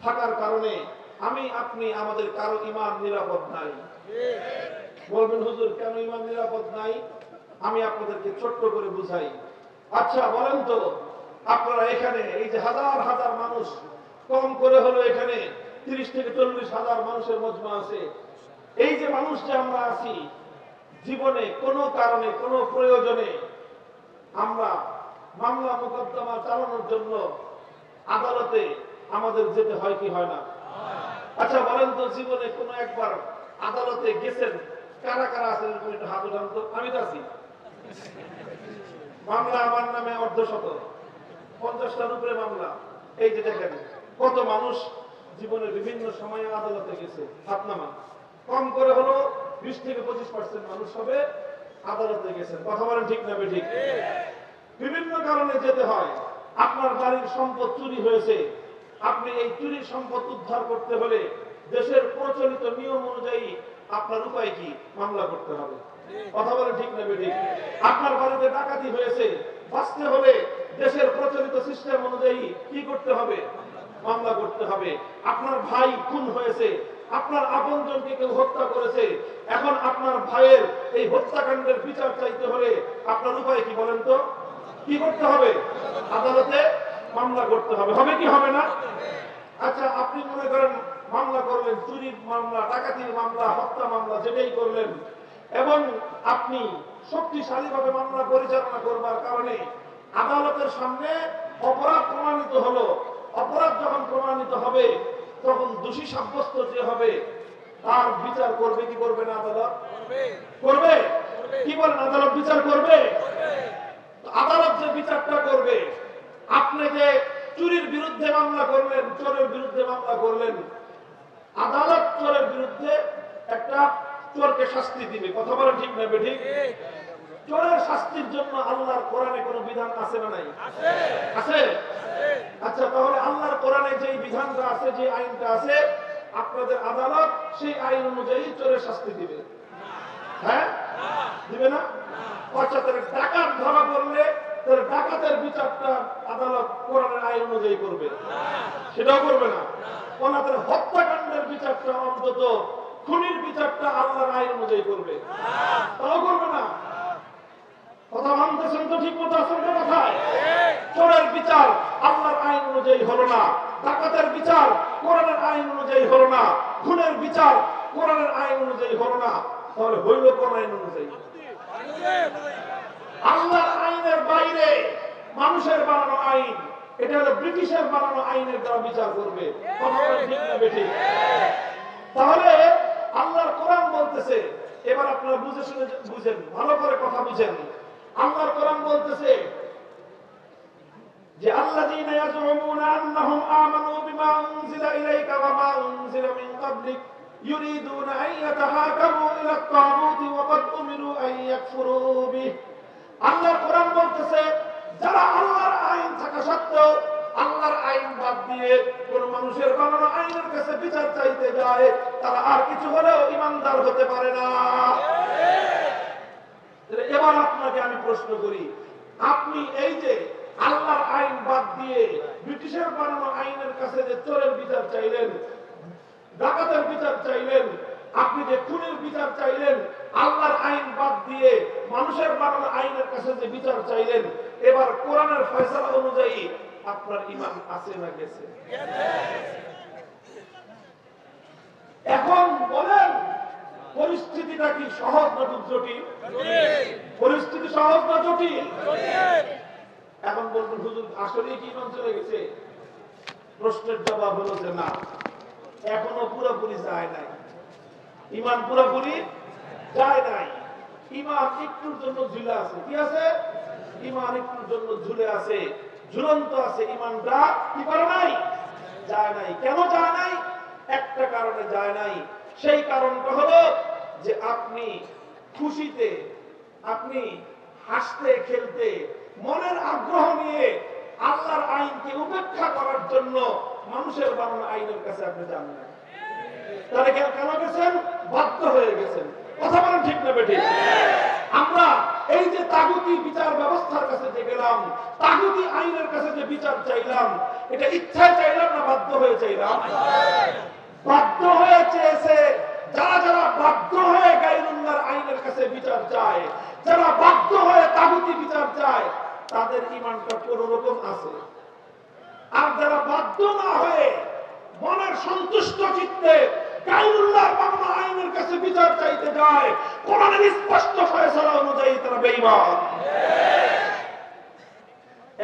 থাকার কারণে আমি আপনি আমাদের কারো ঈমান নিরাপদ নাই। বলবেন হুজুর কেন ঈমান নিরাপদ নাই? আমি আপনাদেরকে ছোট্ট করে বুঝাই। আচ্ছা বলেন তো, আপনারা এখানে এই যে হাজার হাজার মানুষ, কম করে হলো এখানে 30 থেকে 40 হাজার মানুষের মজমা আছে, এই যে মানুষ যে আমরা আছি, জীবনে কোনো কারণে কোনো প্রয়োজনে আমরা মামলা মোকদ্দমা চালানোর জন্য আদালতে আমাদের যেতে হয় কি হয় না? আচ্ছা বলেন তো, জীবনে কোনো একবার আদালতে গেছেন? কারা কারা আছেন একটু হাত উঠান তো। আমি তো আছি। মামলা আমার নামে 150, 50টার উপরে মামলা। এই যে দেখেন কত মানুষ জীবনের বিভিন্ন সময়ে আদালতে গেছে। হাত নামা। কম করে হলো 20 থেকে 25% মানুষ হবে আদালতে গেছেন। কথা বলেন ঠিক না বেঠিক? বিভিন্ন কারণে যেতে হয়। আপনার বাড়ির সম্পদ চুরি হয়েছে, আপনি এই চুরির সম্পদ উদ্ধার করতে হলে দেশের প্রচলিত নিয়ম অনুযায়ী আপনার উপায় কি? মামলা করতে হবে। কথা বলেন ঠিক না বেঠিক? আপনার বাড়িতে ডাকাতি হয়েছে, বাঁচতে হলে দেশের প্রচলিত সিস্টেম অনুযায়ী কি করতে হবে? মামলা করতে হবে। আপনার ভাই খুন হয়েছে, আপনার আপনজনকে কেউ হত্যা করেছে, এখন আপনার ভাইয়ের এই হত্যাকাণ্ডের বিচার চাইতে হলে আপনার উপায় কি বলেন তো? কি করতে হবে? আদালতে মামলা করতে হবে। হবে কি হবে না? আচ্ছা আপনি মনে করেন মামলা করলেন, চুরির মামলা, ডাকাতির মামলা, হত্যা মামলা, যেটাই করলেন, এবং আপনি শক্তিশালীভাবে মামলা পরিচালনা করবার কারণে আদালতের সামনে অপরাধ প্রমাণিত হলো। অপরাধ যখন প্রমাণিত হবে তখন দোষী সাব্যস্ত যে হবে তার বিচার করবে কি করবে না? আদালত করবে। কি বলেন? আদালত বিচার করবে। আদালত যে বিচারটা করবে, আপনি যে চুরির বিরুদ্ধে মামলা করলেন, চোরের বিরুদ্ধে মামলা করলেন, আদালত চোরের বিরুদ্ধে একটা চোরকে শাস্তি দিবে। কথা বলেন ঠিক না বেঠিক? চোরের শাস্তির জন্য আল্লাহর কোরআনে কোনো বিধান আছে না নাই? আছে। আচ্ছা তাহলে আল্লাহর কোরআনে যে বিধানটা আছে, যে আইনটা আছে, আপনাদের আদালত সেই আইন অনুযায়ী চোরের শাস্তি দিবে? হ্যাঁ, দিবে না? আচ্ছা তাহলে ডাকাত ধরা পড়লে তাহলে ডাকাতের বিচারটা আদালত কোরআনের আইন অনুযায়ী করবে? সেটাও করবে না। ওনাদের হত্যাকাণ্ডের বিচারটা, অন্তত খুনির বিচারটা আল্লাহর আইন অনুযায়ী করবে? তাও করবে না। কথা মানতেছেন তো? ঠিক মতো আছেন তো কথায়? চোরের বিচার আল্লাহর আইন অনুযায়ী হলো না, ডাকাতের বিচার কোরআনের আইন অনুযায়ী হলো না, খুনের বিচার কোরআনের আইন অনুযায়ী হলো না, তাহলে হইল কোন আইন অনুযায়ী? আল্লাহর আইনের বাইরে মানুষের বানানো আইন, এটা হলো ব্রিটিশের বানানো আইনের দ্বারা বিচার করবে। কথা বলেন ঠিক না বেঠিক? তাহলে আল্লাহর কোরআন বলতেছে, এবার আপনারা বুঝে শুনে বুঝেন, ভালো করে কথা বুঝেন। আল্লাহর কোরআন বলতেছে যে আল্লাযীনা ইয়াজুমুনা আন্নাহুম আমানু বিমা উনজিলা ইলাইকা ওয়া মা উনজিলা মিন ক্বাবলিক ইউরিদুনা আন ইয়াতাহাকামু ইলা আত-তাগুতি ওয়া ক্বাদ উমিরু আন ইয়াকফুরু বিহি। আল্লাহর কোরআন বলতেছে যারা আল্লাহর আইন থাকা সত্ত্বেও আল্লাহর আইন বাদ দিয়ে কোন মানুষের বানানো আইনের কাছে বিচার চাইতে যায়, তারা আর কিছু হলেও ঈমানদার হতে পারে না। এবার আপনাকে আমি প্রশ্ন করি, আপনি এই যে আল্লাহর আইন বাদ দিয়ে ব্রিটিশের বানানো আইনের কাছে যে চোরের বিচার চাইলেন, ডাকাতের বিচার চাইলেন, আপনি যে খুনের বিচার চাইলেন, আল্লাহর আইন বাদ দিয়ে মানুষের বানানো আইনের কাছে যে বিচার চাইলেন, এবার কোরআনের ফয়সালা অনুযায়ী আপনার ঈমান আছে না গেছে? এখন বলেন পরিস্থিতিটা কি সহজ না জটিল? পরিস্থিতি সহজ না জটিল? এখন বলবেন হুজুর আসলে কি ঈমান চলে গেছে? প্রশ্নের জবাব হলো যে না, এখনো পুরোপুরি যায় নাই। ঈমান পুরোপুরি যায় নাই। ঈমান একটুর জন্য ঝুলে আছে। কি আছে? ঈমান একটুর জন্য ঝুলে আছে, ঝুলন্ত আছে। ঈমানটা কি করে নাই? যায় নাই। কেন যায় নাই? একটা কারণে যায় নাই। সেই কারণটা হলো যে আপনি খুশিতে, আপনি হাসতে খেলতে মনের আগ্রহ নিয়ে আল্লাহর আইনকে উপেক্ষা করার জন্য মানুষের বানানো আইনের কাছে আপনি যান না। তাহলে কেন গেছেন? বাধ্য হয়ে গেছেন। কথা বলেন ঠিক না বেঠিক? আমরা এই যে তাগুতি বিচার ব্যবস্থার কাছে যে গেলাম, তাগুতি আইনের কাছে যে বিচার চাইলাম, এটা ইচ্ছায় চাইলাম না বাধ্য হয়ে চাইলাম? বাধ্য হয়ে চেয়েছে। যারা যারা বাধ্য হয়ে গায়রুল্লাহর আইনের কাছে বিচার চায়, যারা বাধ্য হয়ে তাগুতি বিচার চায়, তাদের ঈমানটা কোনো রকম আছে। আর যারা বাধ্য না হয়ে মনের সন্তুষ্ট চিত্তে গায়রুল্লাহর বানানো আইনের কাছে বিচার চাইতে যায়, কোরআনের স্পষ্ট ফয়সালা অনুযায়ী তারা বেঈমান।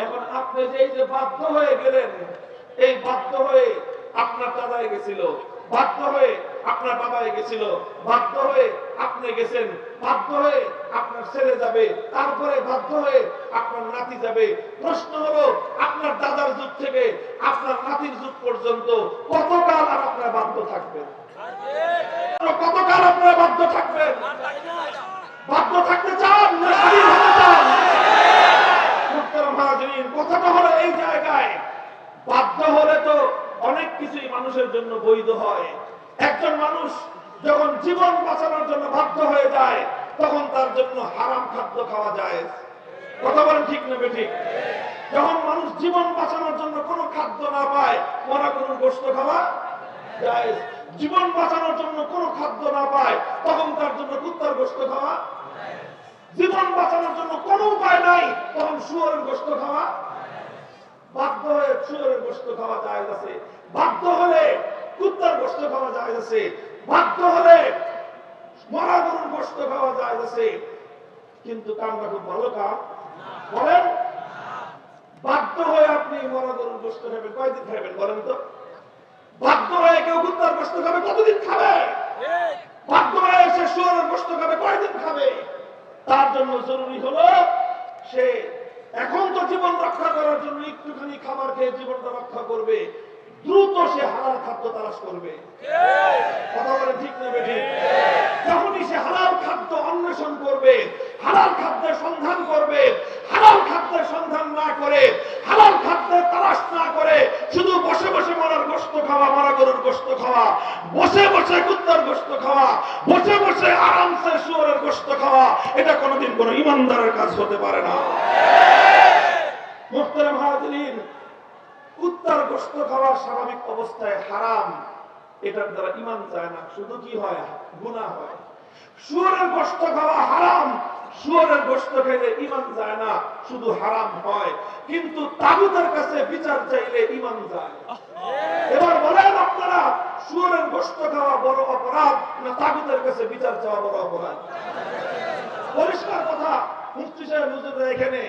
এখন আপনি যে বাধ্য হয়ে গেলেন, এই বাধ্য হয়ে আপনার দাদাই গেছিল, বাধ্য হয়ে আপনার বাবাই গেছিল, বাধ্য হয়ে আপনি গেছেন, বাধ্য হয়ে আপনার ছেলে যাবে, তারপরে বাধ্য হয়ে আপনার নাতি যাবে। প্রশ্ন হলো, আপনার দাদার যুগ থেকে আপনার নাতির যুগ পর্যন্ত কতকাল আর আপনারা বাধ্য থাকবেন? কতকাল আপনারা বাধ্য থাকবেন? বাধ্য থাকতে চান না স্বাধীন হতে চান? কথাটা হলো এই জায়গায়, বাধ্য হলে তো অনেক কিছুই মানুষের জন্য বৈধ হয়। একজন মানুষ যখন জীবন বাঁচানোর জন্য বাধ্য হয়ে যায়, তখন তার জন্য হারাম খাদ্য খাওয়া যায়। কথা বলেন ঠিক না বেঠিক? যখন মানুষ জীবন বাঁচানোর জন্য কোনো খাদ্য না পায়, মরা গরুর গোশত খাওয়া যায়। জীবন বাঁচানোর জন্য কোনো খাদ্য না পায়, তখন তার জন্য কুত্তার গোশত খাওয়া। জীবন বাঁচানোর জন্য কোনো উপায় নাই, তখন শুয়োরের গোশত খাওয়া। বাধ্য হয়ে শুয়োরের গোশত খাওয়া যায় আছে, বাধ্য হলে কুত্তার গোশত খাওয়া যায় আছে, বাধ্য হলে মরা গরুর গোশত খাওয়া যায় আছে। কিন্তু কামটা খুব ভালো কাম। বলেন, বাধ্য হয়ে আপনি মরা গরুর গোশত খাবেন, কয়দিন খাবেন বলেন তো? বাধ্য হয়ে কেউ কুত্তার গোশত খাবে, কতদিন খাবে? বাধ্য হয়ে সে শুয়োরের গোশত খাবে, কয়দিন খাবে? তার জন্য জরুরি হলো, সে এখন তো জীবন রক্ষা করার জন্য একটুখানি খাবার খেয়ে জীবনটা রক্ষা করবে, দ্রুত সে হালাল খাদ্য তালাশ করবে। কথা বলে ঠিক না বেঠিক? যখনই সে হালাল খাদ্য অন্বেষণ করবে, হালাল খাদ্যের সন্ধান করবে, হালাল খাদ্যের সন্ধান না করে, হালাল খাদ্যের তালাশ না করে, শুধু বসে বসে মরার গোশত খাওয়া, মরা গরুর গোশত খাওয়া, বসে বসে কুত্তার গোশত খাওয়া, বসে বসে আরামসে শুয়োরের গোশত খাওয়া, এটা কোনোদিন কোনো ইমানদারের কাজ হতে পারে না। মুহতারাম হাজিরিন, কুত্তার গোশত খাওয়া স্বাভাবিক অবস্থায় হারাম, এটার দ্বারা ঈমান যায় না, শুধু কি হয়? গুনাহ হয়। শুয়োরের গোশত খাওয়া হারাম, শুয়োরের গোশত খেলে ঈমান যায় না, শুধু হারাম হয়। কিন্তু তাগুতের কাছে বিচার চাইলে ঈমান যায়। এবার বলেন আপনারা, শুয়োরের গোশত খাওয়া বড় অপরাধ না তাগুতের কাছে বিচার চাওয়া বড় অপরাধ? পরিষ্কার কথা। মুফতি সাহেব হুজুররা এখানে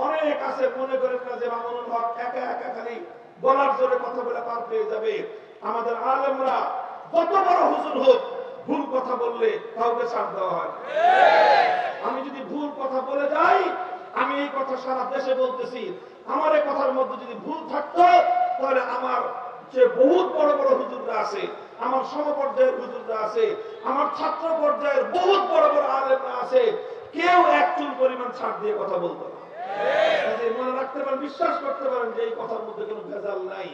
অনেক আছে, মনে করেন না যে মামুনুল হক একা একা খালি গলার জোরে কথা বলে পার পেয়ে যাবে। আমাদের আলেমরা যত বড় হুজুর হোক, ভুল কথা বললে কাউকে ছাড় দেওয়া হয়। আমি যদি ভুল কথা বলে যাই, আমি এই কথা সারা দেশে বলতেছি, আমার এই কথার মধ্যে যদি ভুল থাকতো, তাহলে আমার যে বহুত বড় বড় হুজুররা আছে, আমার সমপর্যায়ের হুজুররা আছে, আমার ছাত্র পর্যায়ের বহুত বড় বড় আলেমরা আছে, কেউ এক চুল পরিমাণ ছাড় দিয়ে কথা বলতো না। মনে রাখতে পারেন, বিশ্বাস করতে পারেন যে এই কথার মধ্যে কোনো ভেজাল নাই।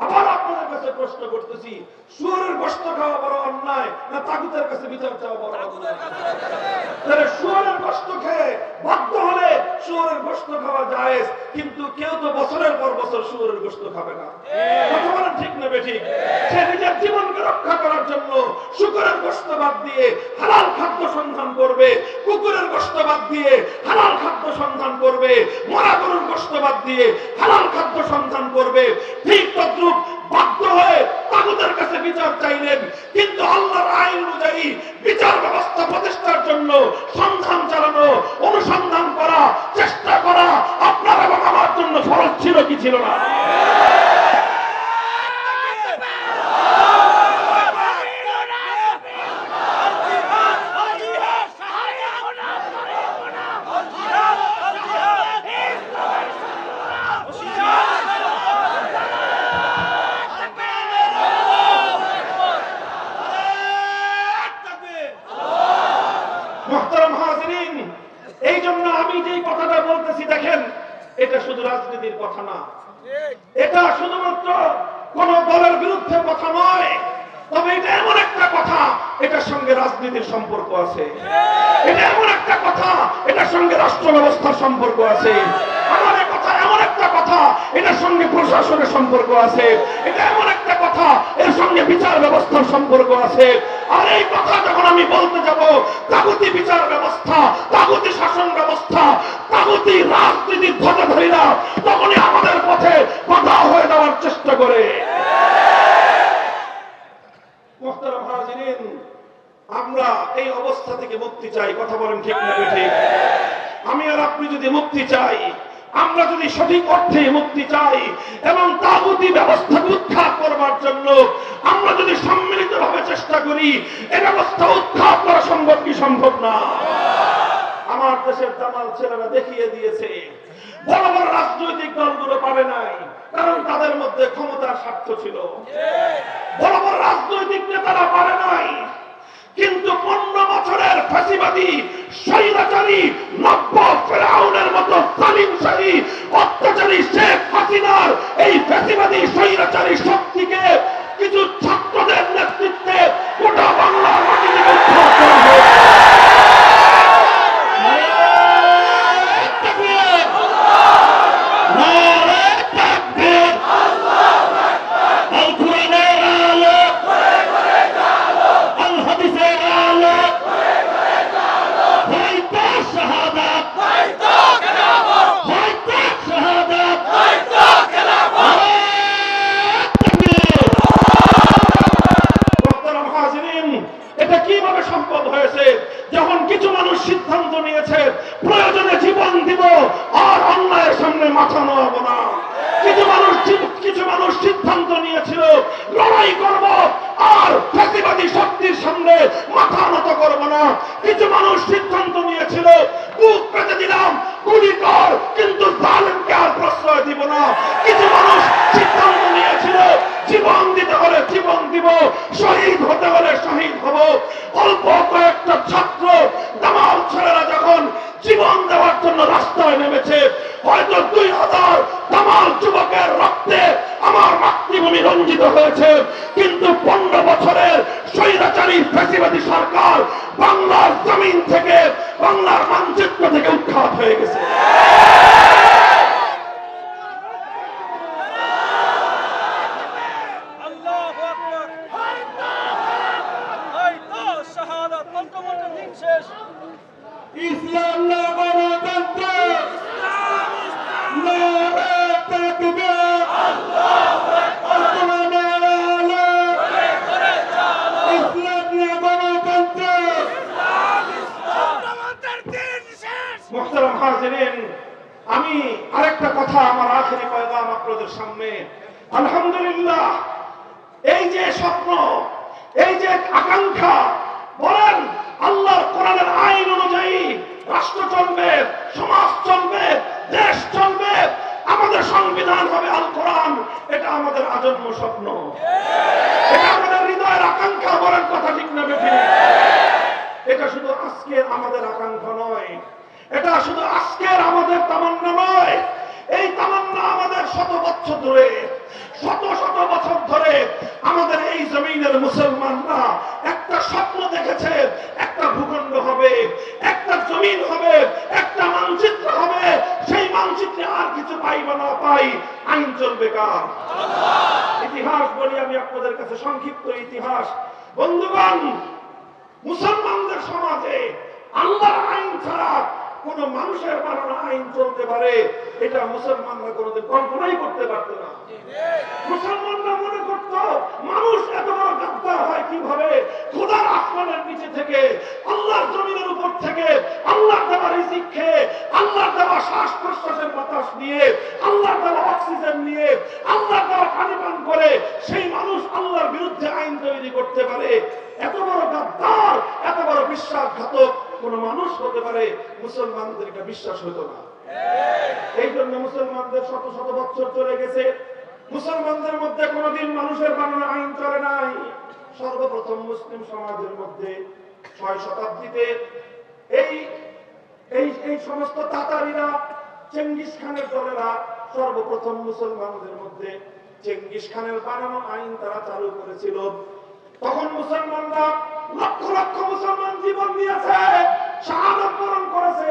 আবার আপনাদের কাছে প্রশ্ন করতেছি, শুয়োরের গোশত খাওয়া বড় অন্যায় না তাগুতের কাছে বিচার চাওয়া বড় অন্যায়? তাহলে শুয়োরের গোশত খেয়ে বাধ্য হলে শুয়োরের গোশত খাওয়া জায়েজ, কিন্তু কেউ তো বছরের পর বছর শুয়োরের গোশত খাবে না। কথা বলেন ঠিক না বেঠিক? সে নিজের জীবনকে রক্ষা করার জন্য শুকরের গোশত বাদ দিয়ে হালাল খাদ্য সন্ধান করবে, কুকুরের গোশত বাদ দিয়ে হালাল খাদ্য সন্ধান করবে, মরা গরুর গোশত বাদ দিয়ে হালাল খাদ্য সন্ধান করবে। ঠিক তদ্রুপ বাধ্য হয়ে তাগুতের কাছে বিচার চাইলেন, কিন্তু আল্লাহর আইন অনুযায়ী বিচার ব্যবস্থা প্রতিষ্ঠার জন্য সন্ধান চালানো, অনুসন্ধান করা, চেষ্টা করা আপনার এবং আমার জন্য ফরজ ছিল কি ছিল না? মুহতারাম হাজিরিন, জন্য আমি যেই কথাটা বলতেছি দেখেন, এটা শুধু রাজনীতির কথা না, এটা শুধুমাত্র কোন দলের বিরুদ্ধে কথা নয়, তবে এটা এমন একটা কথা, এটার সঙ্গে রাজনীতির সম্পর্ক আছে। এটা এমন একটা কথা, এটার সঙ্গে রাষ্ট্র ব্যবস্থার সম্পর্ক আছে। আমার এই কথা এমন একটা কথা, এটার সঙ্গে প্রশাসনের সম্পর্ক আছে। এটা এমন একটা কথা, এর সঙ্গে বিচার ব্যবস্থার সম্পর্ক আছে। আর এই কথা যখন আমি বলতে যাব, তাগুতি বিচার ব্যবস্থা, তাগুতি শাসন ব্যবস্থা, তাগুতি রাজনীতির ধ্বজাধারীরা তখনই আমাদের পথে বাধা হয়ে দেওয়ার চেষ্টা করে। মুহতারাম হাজিরিন, আমরা এই অবস্থা থেকে মুক্তি চাই। কথা বলেন ঠিক না ঠিক? আমি আর আপনি যদি মুক্তি চাই, আমরা যদি সঠিক অর্থে মুক্তি চাই এবং তাগুতি ব্যবস্থাকে উৎখাত করবার জন্য আমরা যদি সম্মিলিতভাবে চেষ্টা করি, এই ব্যবস্থা উৎখাত করা সম্ভব কি সম্ভব না? আমার দেশের দামাল ছেলেরা দেখিয়ে দিয়েছে, বড় বড় রাজনৈতিক দলগুলো পারে নাই, কারণ তাদের মধ্যে ক্ষমতার স্বার্থ ছিল। বড় বড় রাজনৈতিক নেতারা পারে নাই, কিন্তু 15 বছরের ফাঁসিবাদী স্বৈরাচারী নব্য ফেরাউনের মতো জালিমশাহী অত্যাচারী শেখ হাসিনার এই ফাঁসিবাদী স্বৈরাচারী শক্তিকে কিছু ছাত্রদের নেতৃত্বে গোটা বাংলার মাটি থেকে উদ্ধার করা হয়েছে। এটা কিভাবে সম্ভব হয়েছে? যখন কিছু মানুষ সিদ্ধান্ত নিয়েছে প্রয়োজনে জীবন দিব আর অন্যায়ের সামনে মাথা নোয়াবো না। কিছু মানুষ সিদ্ধান্ত নিয়েছিল লড়াই করব আর ফ্যাসিবাদী শক্তির সামনে মাথা নত করব না। কিছু মানুষ সিদ্ধান্ত নিয়েছিল বুক পেতে দিলাম, গুলি কর, কিন্তু জালেমকে আর প্রশ্রয় দিব না। কিছু মানুষ সিদ্ধান্ত নিয়েছিল জীবন দিতে হলে জীবন দিব, শহীদ হতে হলে শহীদ হব। অল্প কয়েকটা ছাত্র দামাল ছেলেরা যখন জীবন দেওয়ার জন্য রাস্তায় নেমেছে, হয়তো 2000 দামাল যুবকের রক্তে আমার মাতৃভূমি রঞ্জিত হয়েছে, কিন্তু 15 বছরের স্বৈরাচারী ফ্যাসিবাদী সরকার বাংলার জমিন থেকে, বাংলার মানচিত্র থেকে উৎখাত হয়ে গেছে। ইসলাম না গণতন্ত্র, নারে তাকবীর, আল্লাহু আকবার, নারে আলো, ইসলাম না গণতন্ত্র, মুহতারাম হাজিরিন, আমি আরেকটা কথা, আমার আখেরি পয়গাম আপনাদের সামনে। আলহামদুলিল্লাহ, এই যে স্বপ্ন, এই যে আকাঙ্ক্ষা, বলেন আল্লাহর কোরআনের আইন অনুযায়ী রাষ্ট্র চলবে, সমাজ চলবে, দেশ চলবে, আমাদের সংবিধান হবে আল কোরআন, এটা আমাদের আজন্ম স্বপ্ন, এটা আমাদের হৃদয়ের আকাঙ্ক্ষা। বলেন কথা ঠিক না বেঠিক? এটা শুধু আজকের আমাদের আকাঙ্ক্ষা নয়, এটা শুধু আজকের আমাদের তামান্না নয়, এই তামান্না আমাদের শত বছর ধরে, শত শত বছর ধরে আমাদের এই জমিনের মুসলমানরা একটা স্বপ্ন দেখেছে, একটা ভূখণ্ড হবে, একটা জমিন হবে, একটা মানচিত্র হবে, সেই মানচিত্রে আর কিছু পাই বা না পাই, আইন চলবে কার? ইতিহাস বলি আমি আপনাদের কাছে, সংক্ষিপ্ত ইতিহাস। বন্ধুগণ, মুসলমানদের সমাজে আল্লাহর আইন ছাড়া কোন মানুষের বানানো আইন চলতে পারে, এটা মুসলমানরা কোনোদিন কল্পনাই করতে পারত না। মুসলমানরা মনে করত মানুষ এত বড় গাদ্দার হয় কিভাবে? খোদার আসমানের নিচে থেকে, আল্লাহর জমিনের উপর থেকে, আল্লাহর দেওয়া রিজিক খেয়ে, আল্লাহর দেওয়া শ্বাস প্রশ্বাসের বাতাস নিয়ে, আল্লাহর দেওয়া অক্সিজেন নিয়ে, আল্লাহর দেওয়া পানি পান করে সেই মানুষ আল্লাহর বিরুদ্ধে আইন তৈরি করতে পারে। এত বড় গাদ্দার, এত বড় বিশ্বাসঘাতক কোন মানুষ হতে পারে, মুসলমানদের এটা বিশ্বাস হতো না। এই জন্য মুসলমানদের শত শত বছর চলে গেছে, মুসলমানদের মধ্যে কোনদিন মানুষের বানানো আইন চলে নাই। সর্বপ্রথম মুসলিম সমাজের মধ্যে 6 শতাব্দীতে এই এই সমস্ত তাতারিরা, চেঙ্গিস খানের দলেরা সর্বপ্রথম মুসলমানদের মধ্যে চেঙ্গিস খানের বানানো আইন তারা চালু করেছিল। তখন মুসলমানরা লক্ষ লক্ষ মুসলমান জীবন দিয়েছে, শাহাদাত বরণ করেছে,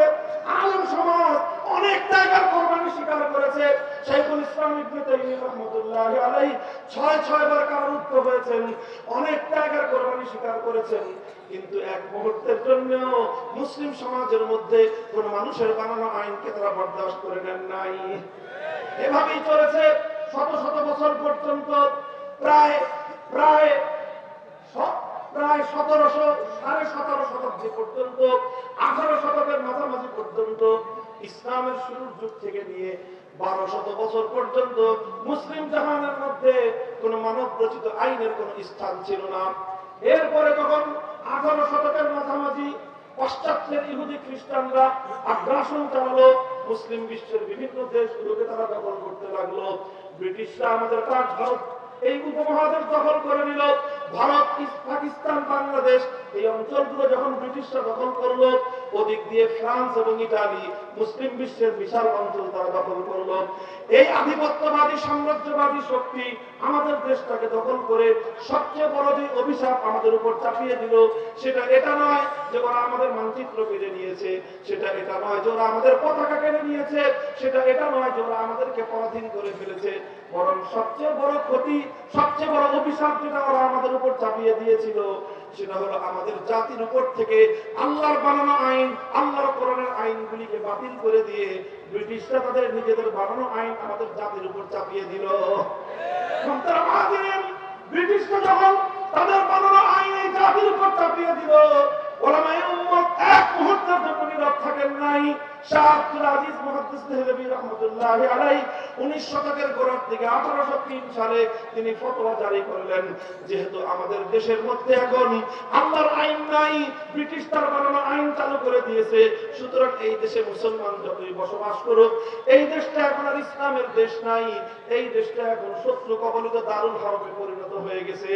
আলেম সমাজ অনেক ত্যাগের কোরবানি স্বীকার করেছে। শাইখুল ইসলাম ইবনে তাইমিyyah রাহমাতুল্লাহি আলাইহি ৬ বার কারারুদ্ধ হয়েছেন, অনেক ত্যাগের কোরবানি স্বীকার করেছেন, কিন্তু এক মুহূর্তের জন্য মুসলিম সমাজের মধ্যে কোন মানুষের বানানো আইনকে তারা বরদাস্ত করে নেন নাই। এভাবেই চলেছে শত শত বছর পর্যন্ত। প্রায় 1700 সাড়ে 17 শতাব্দী পর্যন্ত, 18 শতকের মাঝামাঝি পর্যন্ত, ইসলামের শুরুর যুগ থেকে নিয়ে 1200 বছর পর্যন্ত মুসলিম জাহানের মধ্যে কোন মানব রচিত আইনের কোন স্থান ছিল না। এরপরে যখন 18 শতকের মাঝামাঝি পাশ্চাত্যের ইহুদি খ্রিস্টানরা আগ্রাসন চালালো, মুসলিম বিশ্বের বিভিন্ন দেশগুলোকে তারা দখল করতে লাগলো। ব্রিটিশরা আমাদের ভারত এই উপমহাদেশ দখল করে নিল। ভারত, পাকিস্তান, বাংলাদেশ এই অঞ্চলগুলো যখন ব্রিটিশরা দখল করলো, ওদিক দিয়ে ফ্রান্স এবং ইতালি মুসলিম বিশ্বের বিশাল অঞ্চল তারা দখল করলো। এই আধিপত্যবাদী সাম্রাজ্যবাদী শক্তি আমাদের দেশটাকে দখল করে সবচেয়ে বড় যে অভিশাপ আমাদের উপর চাপিয়ে দিল, সেটা এটা নয় যে ওরা আমাদের মানচিত্র কেড়ে নিয়েছে, সেটা এটা নয় যে ওরা আমাদের পতাকা কেড়ে নিয়েছে, সেটা এটা নয় যে ওরা আমাদেরকে পরাধীন করে ফেলেছে, বরং সবচেয়ে বড় ক্ষতি, সবচেয়ে বড় অভিশাপ যেটা ওরা আমাদের উপর চাপিয়ে দিয়েছিল, সেটা হলো আমাদের জাতির উপর থেকে আল্লাহর বানানো আইন, আল্লাহর কোরআনের আইনগুলিকে বাতিল করে দিয়ে ব্রিটিশরা তাদের নিজেদের বানানো আইন আমাদের জাতির উপর চাপিয়ে দিল। ব্রিটিশরা যখন তাদের বানানো আইন এই জাতির উপর চাপিয়ে দিল, ওলামায়ে উম্মত এক মুহূর্তের জন্য নীরব থাকেন নাই। শাহ আব্দুল আজিজ মুহাদ্দিস দেহলভী রাহমাতুল্লাহি আলাইহি 19 শতকের গোড়ার দিকে 1803 সালে তিনি ফতোয়া জারি করলেন, যেহেতু আমাদের দেশের মধ্যে এখন আল্লাহর আইন নাই, ব্রিটিশ তার বানানো আইন চালু করে দিয়েছে, সুতরাং এই দেশে মুসলমান যতই বসবাস করুক, এই দেশটা এখন আর ইসলামের দেশ নাই, এই দেশটা এখন শত্রু কবলিত দারুল হারবে পরিণত হয়ে গেছে।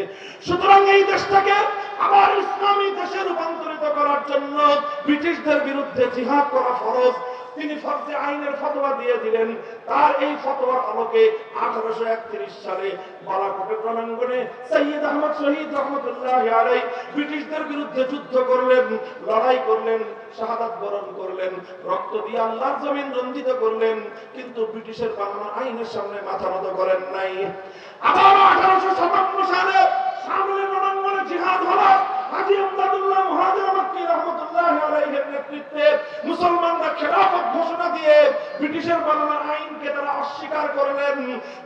সুতরাং এই দেশটাকে আবার ইসলামী দেশে রূপান্তরিত করার জন্য ব্রিটিশদের বিরুদ্ধে জিহাদ করা ফরজ। তিনি ফরজে আইনের ফতোয়া দিয়ে দিলেন। তার এই ফতোয়ার আলোকে 1831 সালে বালাকোটের রণাঙ্গনে সৈয়দ আহমদ শহীদ রহমতুল্লাহি আলাইহি ব্রিটিশদের বিরুদ্ধে যুদ্ধ করলেন, লড়াই করলেন, শাহাদাত বরণ করলেন, রক্ত দিয়ে আল্লাহর জমিন রঞ্জিত করলেন, কিন্তু ব্রিটিশের বানানো আইনের সামনে মাথা নত করেন নাই। আবার 1857 সালে সামনের রণাঙ্গনে জিহাদ হলো। হাজী আমদাদুল্লাহ মুহাজির মক্কি রাহমাতুল্লাহি আলাইহির নেতৃত্বে মুসলমানরা খেলাফত ঘোষণা দিয়ে ব্রিটিশের বানানো আইনকে তারা অস্বীকার করলেন।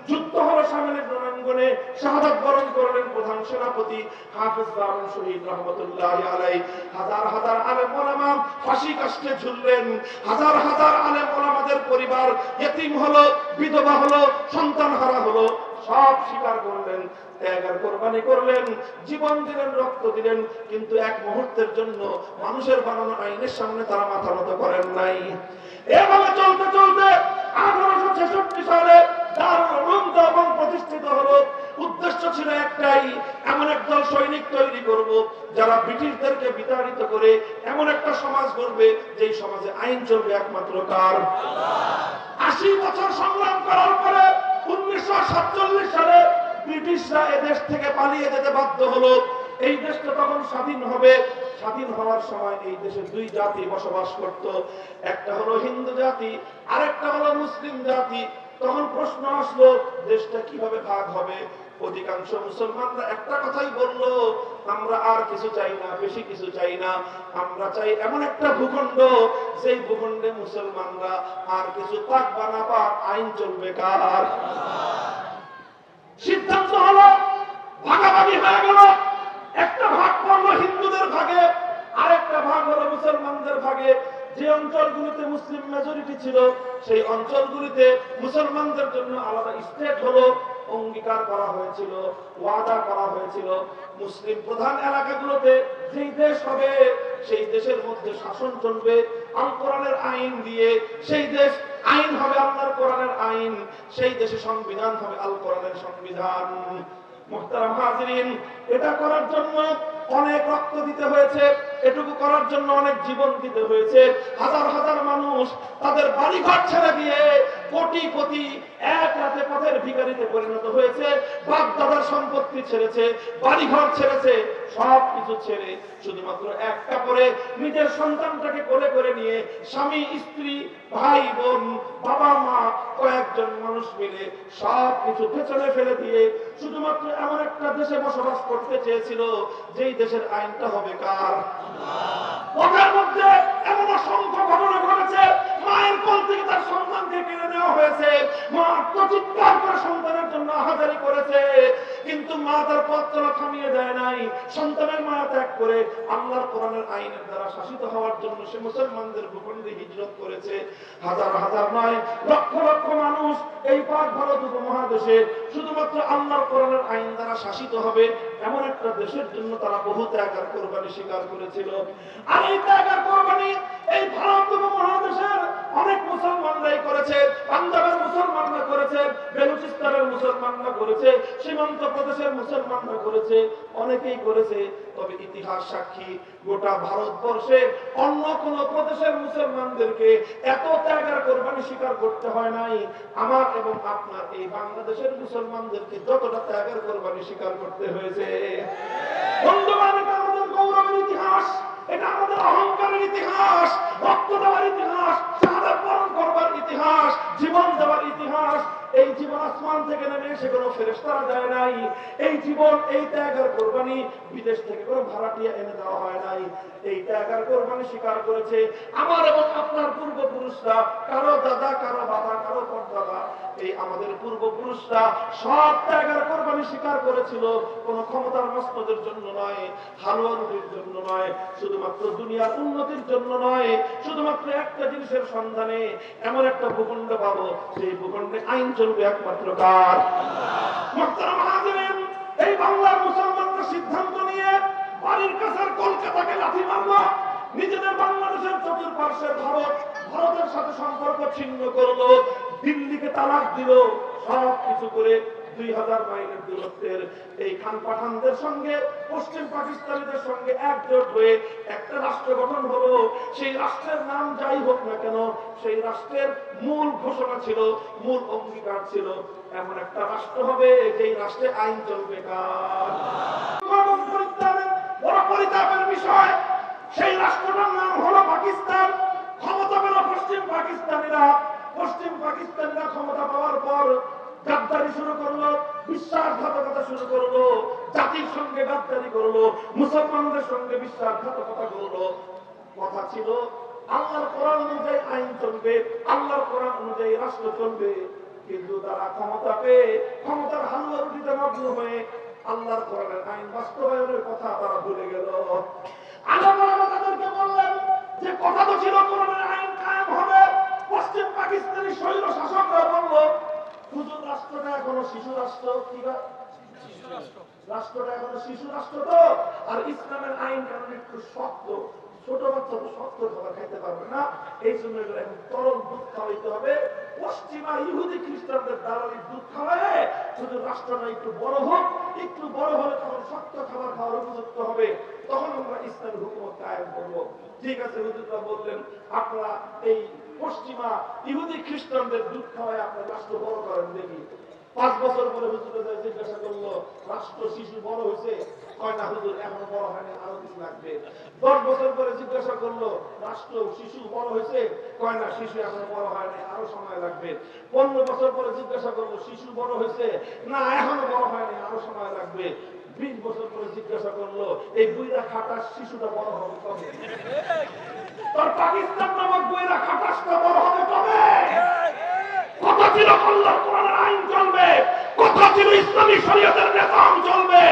যুদ্ধ হলো সামনের রণাঙ্গনে, শাহাদাত বরণ করলেন প্রধান সেনাপতি হাফেজ দারুন শহীদ রহমতুল্লাহি আলাইহি। হাজার হাজার আলেম ওলামা ফাঁসি কাষ্ঠে ঝুললেন, হাজার হাজার আলেম ওলামাদের পরিবার ইতিম হলো, বিধবা হলো, সন্তানহারা হলো, সব স্বীকার করলেন, ত্যাগের কোরবানি করলেন, জীবন দিলেন, রক্ত দিলেন, কিন্তু এক মুহূর্তের জন্য মানুষের বানানো আইনের সামনে তারা মাথা নত করেন নাই। এভাবে চলতে চলতে 1866 সালে দারুল উলুম দেওবন্দ প্রতিষ্ঠিত হলো। উদ্দেশ্য ছিল একটাই, এমন একদল সৈনিক তৈরি করব যারা ব্রিটিশদেরকে বিতাড়িত করে এমন একটা সমাজ গড়বে যেই সমাজে আইন চলবে একমাত্র কার? 80 বছর সংগ্রাম করার পরে 1947 সালে ব্রিটিশরা এদেশ থেকে পালিয়ে যেতে বাধ্য হলো। এই দেশটা তখন স্বাধীন হবে। স্বাধীন হওয়ার সময় এই দেশে দুই জাতি বসবাস করত, একটা হলো হিন্দু জাতি, আরেকটা হলো মুসলিম জাতি। তখন প্রশ্ন আসলো দেশটা কিভাবে ভাগ হবে? অধিকাংশ মুসলমানরা একটা কথাই বলল, আমরা আর কিছু চাই না, বেশি কিছু চাই না, আমরা চাই এমন একটা ভূখণ্ড যেই ভূখণ্ডে মুসলমানরা আর কিছু পাক বা না পাক আইন চলবে কার? সিদ্ধান্ত হলো, ভাগাভাগি হয়ে গেল। একটা ভাগ পড়লো হিন্দুদের ভাগে, আরেকটা ভাগ হলো মুসলমানদের ভাগে। যে অঞ্চলগুলিতে মুসলিম মেজরিটি ছিল সেই অঞ্চলগুলিতে মুসলমানদের জন্য আলাদা স্টেট হলো, অঙ্গীকার করা হয়েছিল, ওয়াদা করা হয়েছিল। মুসলিম প্রধান এলাকাগুলোতে যেই দেশ হবে সেই দেশের মধ্যে শাসন চলবে আল কোরআনের আইন দিয়ে, সেই দেশ আইন হবে আল্লাহর কোরআনের আইন, সেই দেশে সংবিধান হবে আল কোরআনের সংবিধান। মুহতারাম হাজিরিন, এটা করার জন্য অনেক রক্ত দিতে হয়েছে, এটুকু করার জন্য অনেক জীবন দিতে হয়েছে। হাজার হাজার মানুষ তাদের বাড়িঘর ছেড়ে দিয়ে কোটিপতি এক রাতে পথের ভিখারিতে পরিণত হয়েছে। বাপ দাদার সম্পত্তি ছেড়েছে, বাড়িঘর ছেড়েছে, সব কিছু ছেড়ে শুধুমাত্র এক কাপড়ে নিজের সন্তানটাকে কোলে করে নিয়ে স্বামী স্ত্রী ভাই বোন বাবা মা কয়েকজন মানুষ মিলে সব কিছু পেছনে ফেলে দিয়ে শুধুমাত্র এমন একটা দেশে বসবাস করতে চেয়েছিল যেই দেশের আইনটা হবে কার? ওটার মধ্যে এমন অসংখ্য ঘটনা ঘটেছে। মায়ের কোল থেকে তার সন্তানকে কেড়ে নেওয়া হয়েছে, মা চিৎকার করে সন্তানের জন্য আহাজারি করেছে, কিন্তু মা তার পথ চলা থামিয়ে দেয় নাই। সন্তানের মায়া ত্যাগ করে আল্লাহর কোরআনের আইনের দ্বারা শাসিত হওয়ার জন্য সে মুসলমানদের ভূখণ্ডে হিজরত করেছে। হাজার হাজার নয়, লক্ষ লক্ষ মানুষ এই পাক ভারত উপমহাদেশে শুধুমাত্র আল্লাহর কোরআনের আইন দ্বারা শাসিত হবে এমন একটা দেশের জন্য তারা বহু ত্যাগ আর কোরবানি স্বীকার করেছিল। আর এই ত্যাগ আর কোরবানি এই ভারত উপমহাদেশের অনেক মুসলমানরাই করেছে। পাঞ্জাবের মুসলমানরা করেছে, বেলুচিস্তানের মুসলমানরা করেছে, সীমান্ত প্রদেশের মুসলমানরা করেছে, অনেকেই করেছে। তবে ইতিহাস সাক্ষী গোটা ভারতবর্ষে অন্য কোন প্রদেশের মুসলমানদেরকে এত ত্যাগ আর কোরবানি স্বীকার করতে হয় নাই আমার এবং আপনার এই বাংলাদেশের মুসলমানদেরকে যতটা ত্যাগ আর কোরবানি স্বীকার করতে হয়েছে। বন্ধুগণ, এটা আমাদের গৌরবের ইতিহাস, এটা আমাদের অহংকারের ইতিহাস, রক্ত দেওয়ার ইতিহাস, শাহাদাত বরণ করবার ইতিহাস, জীবন দেওয়ার ইতিহাস। এই জীবন আসমান থেকে নেমে এসে কোনো ফেরেশতারা দেয় নাই। এই জীবন, এই ত্যাগ আর কোরবানি বিদেশ থেকে কোনো ভাড়াটিয়া এনে দেওয়া হয় নাই। এই ত্যাগ আর কোরবানি স্বীকার করেছে আমার এবং আপনার পূর্বপুরুষরা। কারো দাদা, কারো বাবা, কারো পরদাদা, এই আমাদের পূর্বপুরুষরা সব ত্যাগ আর কোরবানি স্বীকার করেছিল। কোনো ক্ষমতার মস্তদের জন্য নয়, হালুয়া রুটির জন্য নয়, শুধুমাত্র দুনিয়ার উন্নতির জন্য নয়, শুধুমাত্র একটা জিনিসের সন্ধানে এমন একটা ভূখণ্ড পাবো, সেই ভূখণ্ডে আইন চলবে একমাত্র কার? মুহতারাম হাজিরিন, এই বাংলার মুসলমানরা সিদ্ধান্ত নিয়ে বাড়ির কাছের কলকাতাকে লাথি মারলো, নিজেদের বাংলাদেশের চতুর্পার্শ্বের ভারতের সাথে সম্পর্ক ছিন্ন করলো, দিল্লিকে তালাক দিল, সব কিছু করে 2000 মাইলের দূরত্বের এই খান পাঠানদের সঙ্গে পশ্চিম পাকিস্তানিদের সঙ্গে একজোট হয়ে একটা রাষ্ট্র গঠন হলো। সেই রাষ্ট্রের নাম যাই হোক না কেন, সেই রাষ্ট্রের মূল ঘোষণা ছিল, মূল অঙ্গীকার ছিল, এমন একটা রাষ্ট্র হবে যেই রাষ্ট্রে আইন চলবে কার? বড় পরিতাপের বিষয়, সেই রাষ্ট্রটার নাম হলো পাকিস্তান। ক্ষমতা পেল পশ্চিম পাকিস্তানিরা। পশ্চিম পাকিস্তানিরা ক্ষমতা পাওয়ার পর গাদ্দারি শুরু করলো, বিশ্বাসঘাতকতা শুরু করলো, জাতির সঙ্গে গাদ্দারি করলো, মুসলমানদের সঙ্গে বিশ্বাসঘাতকতা করলো। কথা ছিল আল্লাহর কোরআন অনুযায়ী আইন চলবে, আল্লাহর কোরআন অনুযায়ী রাষ্ট্র চলবে। কিন্তু তারা ক্ষমতা পেয়ে ক্ষমতার হালুয়া রুটিতে মগ্ন হয়ে আল্লাহর কোরআনের আইন বাস্তবায়নের কথা তারা ভুলে গেল। আল্লাহ তাদেরকে বললেন যে কথা তো ছিল কোরআনের আইন কায়েম হবে। পশ্চিম পাকিস্তানি স্বৈর শাসকরা বলল, হুজুর রাষ্ট্রটা এখনো শিশু রাষ্ট্র, কি রাষ্ট্রটা এখনো শিশু রাষ্ট্র তো, আর ইসলামের আইন কারণ একটু শক্ত, ছোট বাচ্চা তো শক্ত খাবার খাইতে পারবে না, এই জন্য এখন তরল দুধ খাওয়াইতে হবে। পশ্চিমা ইহুদি খ্রিস্টানদের দালালির দুধ খাওয়ায় শুধু রাষ্ট্রটা একটু বড় হোক, একটু বড় হলে তখন শক্ত খাবার খাওয়ার উপযুক্ত হবে, তখন আমরা ইসলামের হুকুমত কায়েম করবো। ঠিক আছে, হুজুররা বললেন আপনারা এই পশ্চিমা ইহুদি খ্রিস্টানদের দুধ খাওয়ায় আপনার রাষ্ট্র বড় করেন দেখি। 5 বছর পরে হুজুরে জিজ্ঞাসা করলো রাষ্ট্র শিশু বড় হয়েছে? কয় না হুজুর এখনো বড় হয়নি, আরো কিছু লাগবে। 10 বছর পরে জিজ্ঞাসা করলো রাষ্ট্র শিশু বড় হয়েছে? কয় না শিশু এখনো বড় হয়নি, আরো সময় লাগবে। 15 বছর পরে জিজ্ঞাসা করলো শিশু বড় হয়েছে? না এখনো বড় হয়নি, আরো সময় লাগবে। 20 বছর পরে জিজ্ঞাসা করলো এই বুইরা খাটাস শিশুটা বড় হবে কবে? তোর পাকিস্তান নামক বুইরা খাটাসটা বড় হবে কবে? কথা ছিল আল্লাহর কোরআনের আইন চলবে, কথা ছিল ইসলামী শরীয়তের নিজাম চলবে।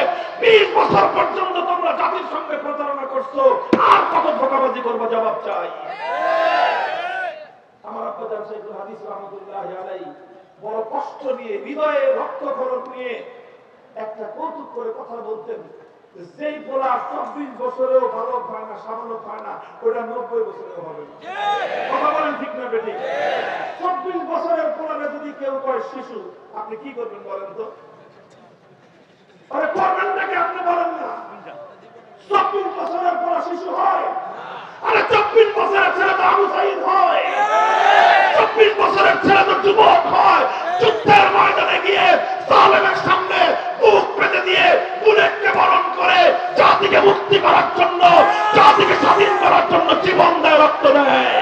20 বছর পর্যন্ত তোমরা জাতির সঙ্গে প্রতারণা করছো, আর কত ধোঁকাবাজি করবে? জবাব চাই। আমার আব্বা জান শাইখুল হাদিস রাহমাতুল্লাহি আলাইহি বড় কষ্ট নিয়ে, হৃদয়ে রক্তক্ষরণ নিয়ে একটা কৌতুক করে কথা বলতেন, যেই পোলা 24 বছরেও বালক হয় না, সাবালক হয় না, ওটা 90 বছরেও হবে না। কথা বলেন ঠিক না বেটি? 24 বছরের পোলারে যদি কেউ কয় শিশু, আপনি কি করবেন বলেন তো? আরে করবেনটাকে আপনি বলেন না। 24 বছরের পর শিশু হয়? আরে 24 বছরের ছেলে তো আবু সাঈদ হয়, 24 বছরের ছেলে তো যুবক হয়। যুদ্ধের ময়দানে গিয়ে জালেমের সামনে বুক পেতে দিয়ে বুলেটকে বরণ করে জাতিকে মুক্তি করার জন্য, জাতিকে স্বাধীন করার জন্য জীবন দেয়, রক্ত দেয়।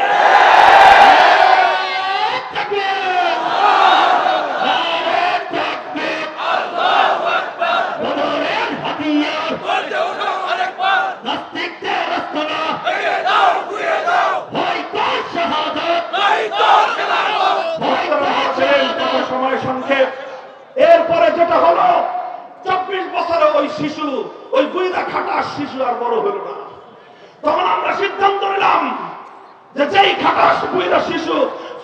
সময় সংক্ষেপ। এরপরে যেটা হলো, 24 বছরে ওই শিশু, ওই গুইদা খাটার শিশু আর বড় হলো না। তখন আমরা সিদ্ধান্ত নিলাম যে যেই খাটাস গুইদা শিশু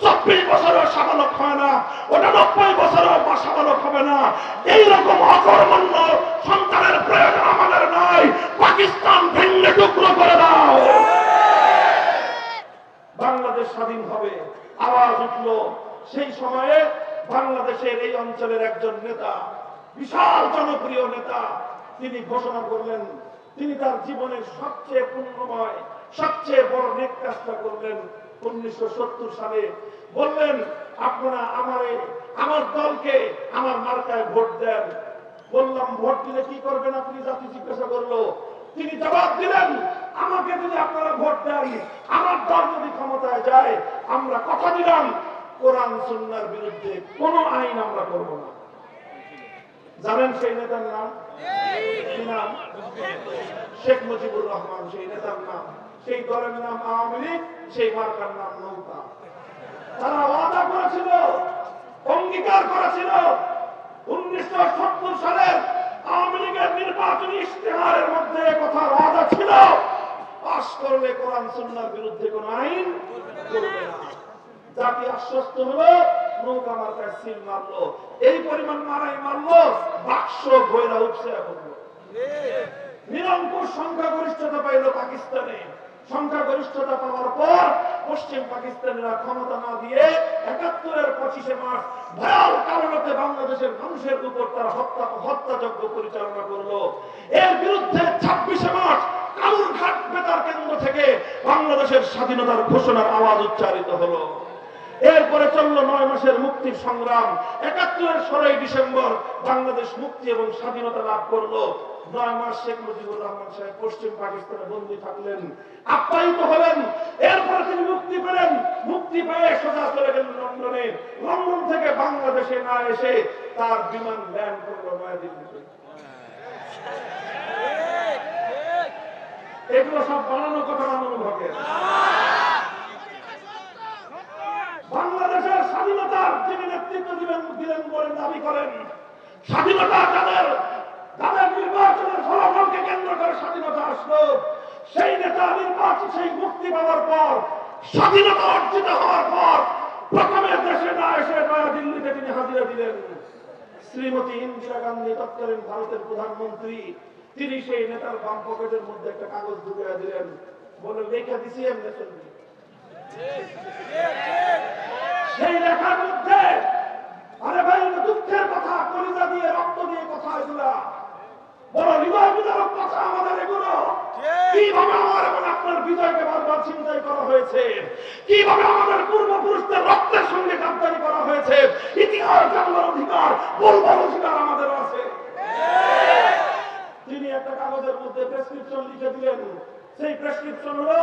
24 বছরেও সাবালক হয় না, ওটা 90 বছরেও সাবালক হবে না। এইরকম অকর্মণ্য সন্তানের প্রয়োজন আমাদের নাই। পাকিস্তান ভেঙে টুকরো করে দাও, বাংলাদেশ স্বাধীন হবে। আওয়াজ উঠলো। সেই সময়ে বাংলাদেশের এই অঞ্চলের একজন নেতা, বিশাল জনপ্রিয় নেতা, তিনি ঘোষণা করলেন, তিনি তার জীবনের সবচেয়ে পুণ্যময়, সবচেয়ে বড় নেক কাজটা করলেন 1970 সালে। বললেন, আপনারা আমার দলকে আমার মার্কায় ভোট দেন। বললাম, ভোট দিলে কি করবেন আপনি? জাতি জিজ্ঞাসা করলো। তিনি জবাব দিলেন, আমাকে যদি আপনারা ভোট দেন, আমার দল যদি ক্ষমতায় যায়, আমরা কথা দিলাম কোরআন সুন্নাহর বিরুদ্ধে কোন আইন আমরা করব না। জানেন সেই নেতার নাম? কি নাম? শেখ মুজিবুর রহমান সেই নেতার নাম। সেই দলের নাম আওয়ামী লীগ, সেই মার্কার নাম নৌকা। তারা ওয়াদা করেছিল, অঙ্গীকার করেছিল 1970 সালের আওয়ামী লীগের নির্বাচনী ইশতেহারের মধ্যে কথা ওয়াদা ছিল, পাশ করলে কোরআন সুন্নাহর বিরুদ্ধে কোন আইন করবে না। জাতি আশ্বস্ত হলো, নৌকা মার্কায় সিল মারলো। এই পরিমাণ মারাই মারলো, বাক্স ভৈরা উঠছে। এখন নিরঙ্কুশ সংখ্যাগরিষ্ঠতা পাইল পাকিস্তানে। সংখ্যাগরিষ্ঠতা পাওয়ার পর পশ্চিম পাকিস্তানিরা ক্ষমতা না দিয়ে 71-এর 25শে মার্চ ভয়াল কারণে বাংলাদেশের মানুষের উপর তারা হত্যাযজ্ঞ পরিচালনা করলো। এর বিরুদ্ধে 26শে মার্চ কালুরঘাট বেতার কেন্দ্র থেকে বাংলাদেশের স্বাধীনতার ঘোষণার আওয়াজ উচ্চারিত হলো। এরপরে চলল 9 মাসের মুক্তির সংগ্রাম। 71-এর 16 ডিসেম্বর বাংলাদেশ মুক্তি এবং স্বাধীনতা লাভ করলো। 9 মাস শেখ মুজিবুর রহমান সাহেব পশ্চিম পাকিস্তানে বন্দী থাকলেন, আপ্যায়িত হলেন। এরপরে তিনি মুক্তি পেলেন। মুক্তি পেয়ে সোজা চলে গেলেন লন্ডনে। লন্ডন থেকে বাংলাদেশে না এসে তার বিমান ল্যান্ড করলো নয়াদিল্লিতে। এগুলো সব বানানো কথা, বানানো ভাবে। বাংলাদেশের স্বাধীনতার যিনি নেতৃত্ব দিলেন বলেন, দাবি করেন, স্বাধীনতা যাদের নির্বাচনের ফলাফলকে কেন্দ্র করে স্বাধীনতা আসলো, সেই নেতা নির্বাচন, সেই মুক্তি পাওয়ার পর, স্বাধীনতা অর্জিত হওয়ার পর প্রথমে দেশে না এসে নয়াদিল্লিতে তিনি হাজিরা দিলেন। শ্রীমতী ইন্দিরা গান্ধী তৎকালীন ভারতের প্রধানমন্ত্রী, তিনি সেই নেতার বাম পকেটের মধ্যে একটা কাগজ ঢুকিয়ে দিলেন, বলে লেখা দিছি এমনি চলবে। সেই লেখার মধ্যে, আরে ভাই, দুঃখের কথা, কলিজা দিয়ে রক্ত দিয়ে কথা, এগুলা বড় হৃদয় বিদারক কথা আমাদের। এগুলো কিভাবে আমার এবং আপনার বিজয়কে বারবার চিন্তাই করা হয়েছে, কিভাবে আমাদের পূর্বপুরুষদের রক্তের সঙ্গে গাদ্দারি করা হয়েছে। ইতিহাস জানবার অধিকার, বলবার অধিকার আমাদের আছে। তিনি একটা কাগজের মধ্যে প্রেসক্রিপশন লিখে দিলেন। সেই প্রেসক্রিপশন হলো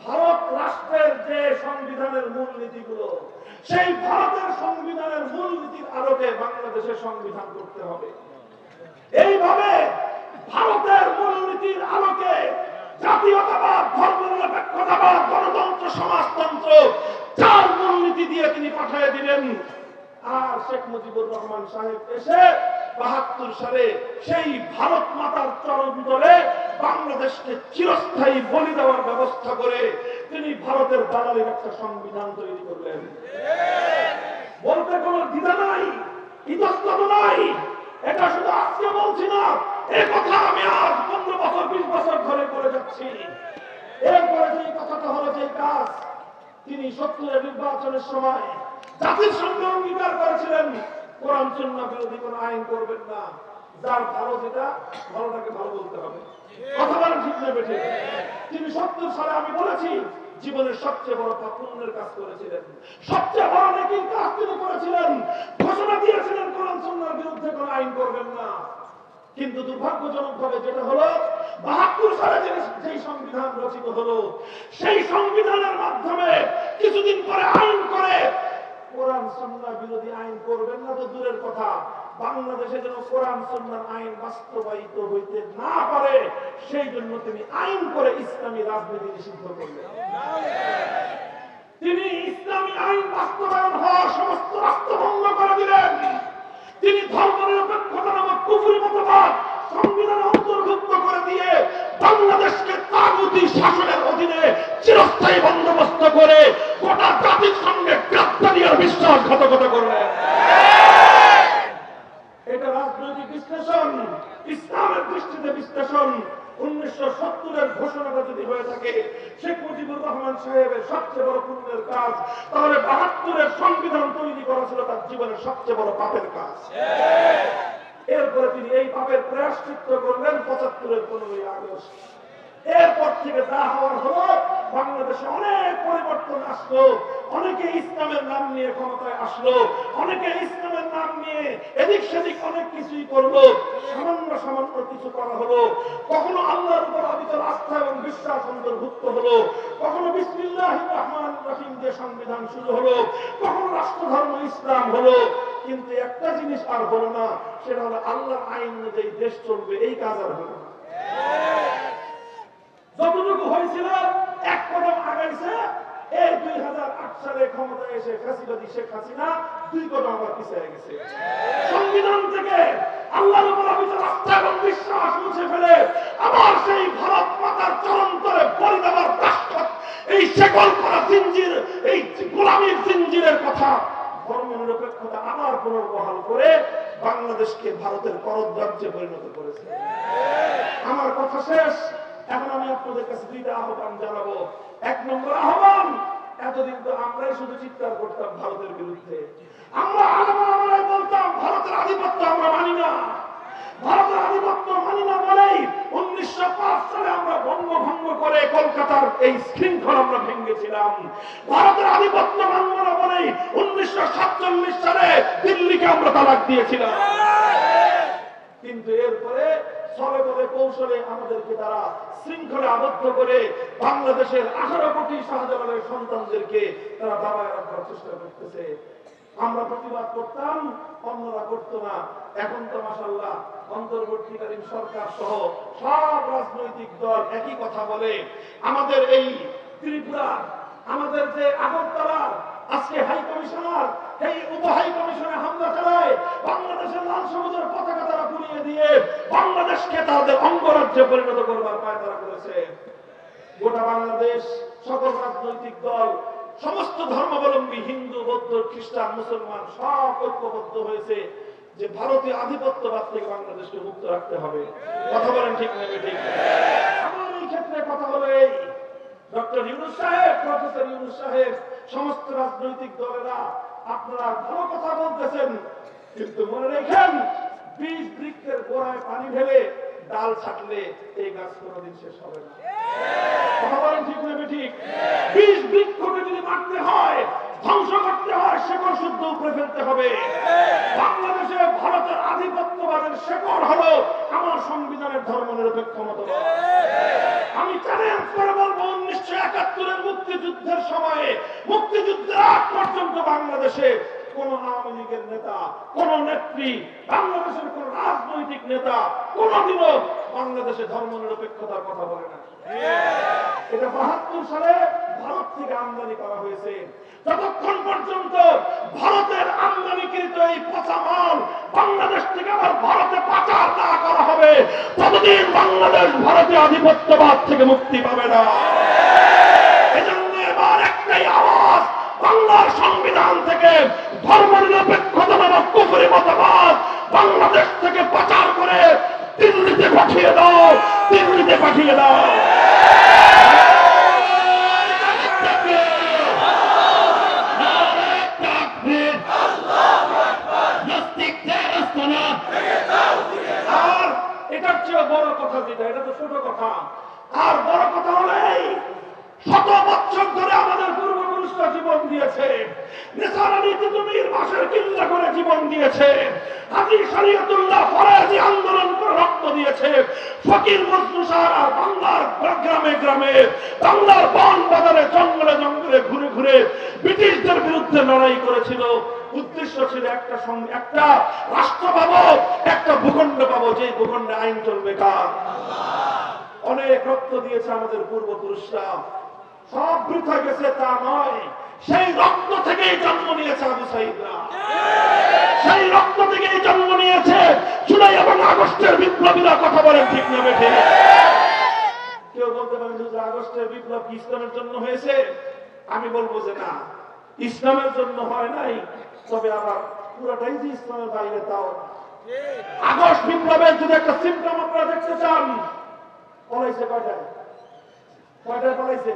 ভারত রাষ্ট্রের যে সংবিধানের মূলনীতিগুলো, সেই ভারতের সংবিধানের মূলনীতির আলোকে বাংলাদেশের সংবিধান করতে হবে। এইভাবে ভারতের মূলনীতির আলোকে জাতীয়তাবাদ, ধর্মনিরপেক্ষতাবাদ, গণতন্ত্র, সমাজতন্ত্র, চার মূলনীতি দিয়ে তিনি পাঠিয়ে দিলেন। আর শেখ মুজিবুর রহমান সাহেব এসে ৭২ সালে সেই ভারত মাতার চরণ তলে বাংলাদেশকে চিরস্থায়ী বলি দেওয়ার ব্যবস্থা করে তিনি ভারতের দালালির একটা সংবিধান তৈরি করলেন। বলতে কোনো দ্বিধা নাই, ইতস্তত নাই। এটা শুধু আজকে বলছি না, এ কথা আমি আজ 15 বছর 20 বছর ধরে করে যাচ্ছি। এরপরে যে কথাটা হলো, যে কাজ তিনি 70-এর নির্বাচনের সময় জাতির সঙ্গে অঙ্গীকার করেছিলেন, কোরআন সুন্নাহ বিরোধী কোন আইন করবেন না। যার ভালো যেটা ভালোটাকে ভালো বলতে হবে। কথা বলেন ঠিক না বেঠিক? তিনি 70 সালে আমি বলেছি জীবনের সবচেয়ে বড় পুণ্যের কাজ করেছিলেন, সবচেয়ে বড় নেকির কাজ তিনি করেছিলেন। ঘোষণা দিয়েছিলেন কোরআন সুন্নাহর বিরুদ্ধে কোনো আইন করবেন না। কিন্তু দুর্ভাগ্যজনক ভাবে যেটা হলো 72 সালে যেই সংবিধান রচিত হলো, সেই সংবিধানের মাধ্যমে কিছুদিন পরে আইন করে কোরআন সুন্নাহ বিরোধী আইন করবেন না তো দূরের কথা, বাংলাদেশে যেন কোরআন সুন্নাহর আইন বাস্তবায়িত হইতে না পারে সেই জন্য তিনি আইন করে ইসলামী রাজনীতি নিষিদ্ধ করলেন। তিনি ইসলামী আইন বাস্তবায়ন হওয়া সমস্ত রাষ্ট্র ভঙ্গ করে দিলেন। তিনি ধর্মনিরপেক্ষতা নামক কুফরি মতবাদ সংবিধানে অন্তর্ভুক্ত করে দিয়ে বাংলাদেশকে তাগুতি শাসনের অধীনে চিরস্থায়ী বন্দোবস্ত করে গোটা জাতির সঙ্গে গ্রেফতারি আর বিশ্বাসঘাতকতা করলেন। এটা রাজনৈতিক বিশ্লেষণ, ইসলামের দৃষ্টিতে বিশ্লেষণ। 1970-এর ঘোষণাটা যদি হয়ে থাকে শেখ মুজিবুর রহমান সাহেবের সবচেয়ে বড় পুণ্যের কাজ, তাহলে 72-এর সংবিধান তৈরি করা ছিল তার জীবনের সবচেয়ে বড় পাপের কাজ। এরপরে তিনি এই পাপের প্রায়শ্চিত্ত করলেন 75-এর 15ই আগস্ট। এরপর থেকে যা হওয়ার হলো, বাংলাদেশে অনেক পরিবর্তন আসলো, অনেকে ইসলামের নাম নিয়ে ক্ষমতায় আসলো, অনেকে ইসলামের নাম নিয়ে এদিক সেদিক অনেক কিছুই করলো, সামান্য সামান্য কিছু করা হলো। কখনো আল্লাহর উপর অবিচল আস্থা এবং বিশ্বাস অন্তর্ভুক্ত হলো, কখনো বিসমিল্লাহির রহমানির রহিম দিয়ে সংবিধান শুরু হলো, কখনো রাষ্ট্রধর্ম ইসলাম হলো। কিন্তু একটা জিনিস আর হলো না, সেটা হলো আল্লাহর আইন অনুযায়ী দেশ চলবে, এই কাজ আর হলো না। যতটুকু হয়েছিল এক কদম আগাইছে, এই 2008 সালে ক্ষমতায় এসে ফ্যাসিবাদী শেখ হাসিনা 2 কদম আবার পিছিয়ে গেছে। সংবিধান থেকে আল্লাহর উপর অবিচল আস্থা এবং বিশ্বাস মুছে ফেলে আবার সেই ভারত মাতার চরণতলে বলি দেওয়ার দাসত্ব, এই শেকল করা জিঞ্জির, এই গোলামীর জিঞ্জিরের কথা ধর্মনিরপেক্ষতা আবার পুনর্বহাল করে বাংলাদেশকে ভারতের করদরাজ্যে পরিণত করেছে। আমার কথা শেষ। এখন আমি আপনাদের কাছে 2টা আহ্বান জানাবো। 1 নম্বর আহ্বান, এতদিন তো আমরাই শুধু চিৎকার করতাম ভারতের বিরুদ্ধে, আমরা আলেমরা বলতাম ভারতের আধিপত্য আমরা মানি না, ভারতের আধিপত্য মানি না বলেই 1905 সালে আমরা বঙ্গভঙ্গ করে কলকাতার এই শৃঙ্খলা আমরা ভেঙেছিলাম। ভারতের আধিপত্য মানব না বলেই 1947 সালে দিল্লিকে আমরা তালাক দিয়েছিলাম। কিন্তু এরপরে ছলে বলে কৌশলে আমাদেরকে তারা শৃঙ্খলে আবদ্ধ করে বাংলাদেশের 18 কোটি শাহজালালের সন্তানদেরকে তারা দাবায় রাখার চেষ্টা করতেছে। আমরা প্রতিবাদ করতাম, অন্যরা করতো না। এখন তো মাশাআল্লাহ অন্তর্বর্তীকালীন সরকার সহ সব রাজনৈতিক দল একই কথা বলে। আমাদের এই ত্রিপুরা, আমাদের যে আগরতলা আজকে হাই কমিশনার, এই উপ হাই কমিশনে হামলা চালায়, বাংলাদেশের লাল সবুজের পতাকা তারা পুড়িয়ে দিয়ে বাংলাদেশকে তাদের অঙ্গরাজ্যে পরিণত করবার পায় তারা করেছে। গোটা বাংলাদেশ সকল রাজনৈতিক দল, সমস্ত ধর্মাবলম্বী হিন্দু, বৌদ্ধ, খ্রিস্টান, মুসলমান সব ঐক্যবদ্ধ হয়েছে যে ভারতীয় আধিপত্যবাদ থেকে বাংলাদেশকে মুক্ত রাখতে হবে। কথা বলেন ঠিক না ঠিক? আমার এই ক্ষেত্রে কথা হলো এই, ডক্টর ইউনূস সাহেব, প্রফেসর ইউনূস সাহেব, সমস্ত রাজনৈতিক দলেরা আপনারা ভালো কথা বলতেছেন, কিন্তু মনে রাখেন বীজ বৃক্ষের গোড়ায় পানি ঢেলে ডাল ছাটলে এই গাছ কোনোদিন শেষ হবে না। কথা বলেন ঠিক না ঠিক? বীজ বৃক্ষকে যদি মারতে হয়, ধ্বংস করতে হয়, শেকড় শুদ্ধ উপরে ফেলতে হবে। বাংলাদেশে ভারতের আধিপত্যবাদের শেকড় হলো আমার সংবিধানের ধর্মনিরপেক্ষ মতবাদ। আমি চ্যালেঞ্জ করে বলবো 1971-এর মুক্তিযুদ্ধের সময়ে, মুক্তিযুদ্ধের আগ পর্যন্ত বাংলাদেশে কোন আওয়ামী লীগের নেতা, কোন নেত্রী, বাংলাদেশের কোন রাজনৈতিক নেতা কোনদিনও বাংলাদেশে ধর্মনিরপেক্ষতার কথা বলে না। এটা 72 সালে ভারত থেকে আমদানি করা হয়েছে। যতক্ষণ পর্যন্ত ভারতের আমদানিকৃত এই পচা মাল বাংলাদেশ থেকে আবার ভারতে পাচার না করা হবে, ততদিন বাংলাদেশ ভারতীয় আধিপত্যবাদ থেকে মুক্তি পাবে না। এজন্য এবার একটাই আওয়াজ, বাংলার সংবিধান থেকে ধর্মনিরপেক্ষতা নামক কুফরি মতবাদ বাংলাদেশ থেকে পাচার করে দিল্লিতে পাঠিয়ে দাও, দিল্লিতে পাঠিয়ে দাও। বাঁশের কিল্লা করে জীবন দিয়েছে, হাজী শরীয়তুল্লাহ ফরাজি আন্দোলন করে রক্ত দিয়েছে, ফকির মজনু সারা বাংলার গ্রামে গ্রামে, বাংলার বন বাজারে জঙ্গলে জঙ্গলে ঘুরে ঘুরে ব্রিটিশদের বিরুদ্ধে লড়াই করেছিল। উদ্দেশ্য ছিল একটা রাষ্ট্র পাবো, একটা ভূখণ্ড পাবো, যে ভূখণ্ডে আইন চলবে কার। অনেক রক্ত দিয়েছে আমাদের পূর্বপুরুষরা, সব বৃথা গেছে তা নয়, সেই রক্ত থেকেই জন্ম নিয়েছে আবু সাঈদরা, সেই রক্ত থেকেই জন্ম নিয়েছে জুলাই এবং আগস্টের বিপ্লবীরা। কথা বলেন ঠিক না বেঠে? কেউ বলতে পারেন যে আগস্টের বিপ্লব কি ইসলামের জন্য হয়েছে? আমি বলবো যে না, ইসলামের জন্য হয় নাই, তবে আবার পুরোটাই যে ইসলামের বাইরে তাও। আগস্ট বিপ্লবের যদি একটা সিম্পটম আপনারা দেখতে চান, পলাইছে কয়টায়? কয়টায় পলাইছে?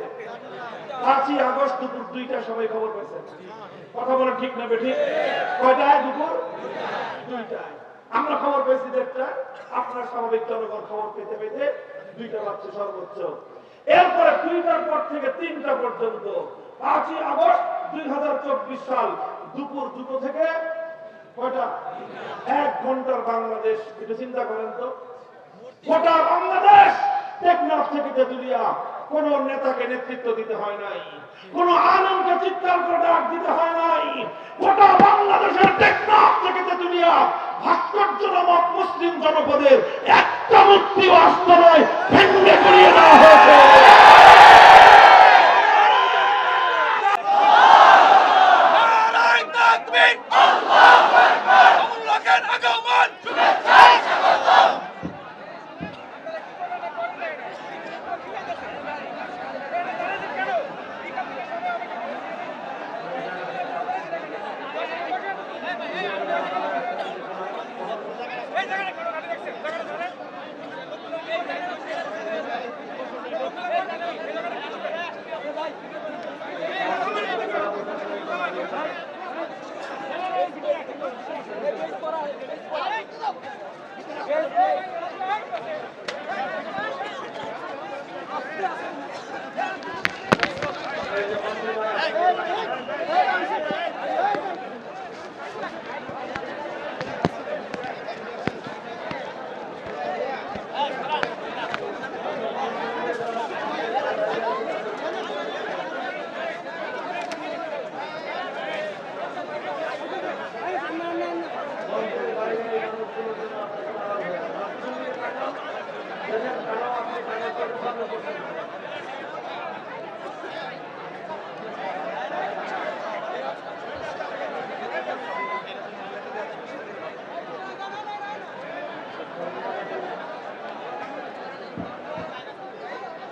5ই আগস্ট দুপুর 2টায় সবাই খবর পেয়েছে। কথা বলেন ঠিক না বেঠিক? কয়টায়? দুপুর 2টায়। আমরা খবর পেয়েছি 1টায়, আপনার স্বাভাবিক জনগণ খবর পেতে পেতে 2টা বাজছে সর্বোচ্চ। এরপরে 2টার পর থেকে 3টা পর্যন্ত 5ই আগস্ট 2024 সাল দুপুর 2টো থেকে কয়টা? 1 ঘন্টার বাংলাদেশ। একটু চিন্তা করেন তো, গোটা বাংলাদেশ টেকনাফ থেকে তেতুলিয়া কোন নেতাকে নেতৃত্ব দিতে হয় নাই, কোন আলেমকে চিৎকার করে ডাক দিতে হয় নাই। গোটা বাংলাদেশের টেকনাফ থেকে তেতুলিয়া ভাস্কর্য নামক মুসলিম জনপদের একটা মূর্তি অস্ত নয়, ভেঙে করিয়ে দেওয়া হয়েছে।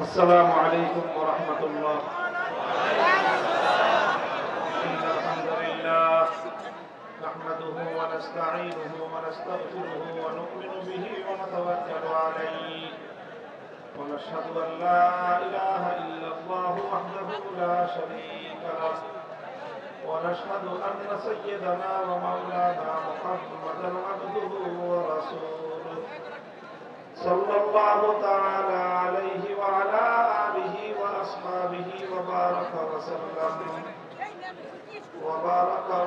السلام عليكم ورحمة الله. إن الحمد لله نحمده ونستعينه ونستغفره ونؤمن به ونتوكل عليه ونشهد أن لا إله إلا الله وحده لا شريك له ونشهد أن سيدنا ومولانا محمدا عبده ورسوله صلى الله تعالى عليه وعلى آله وأصحابه وبارك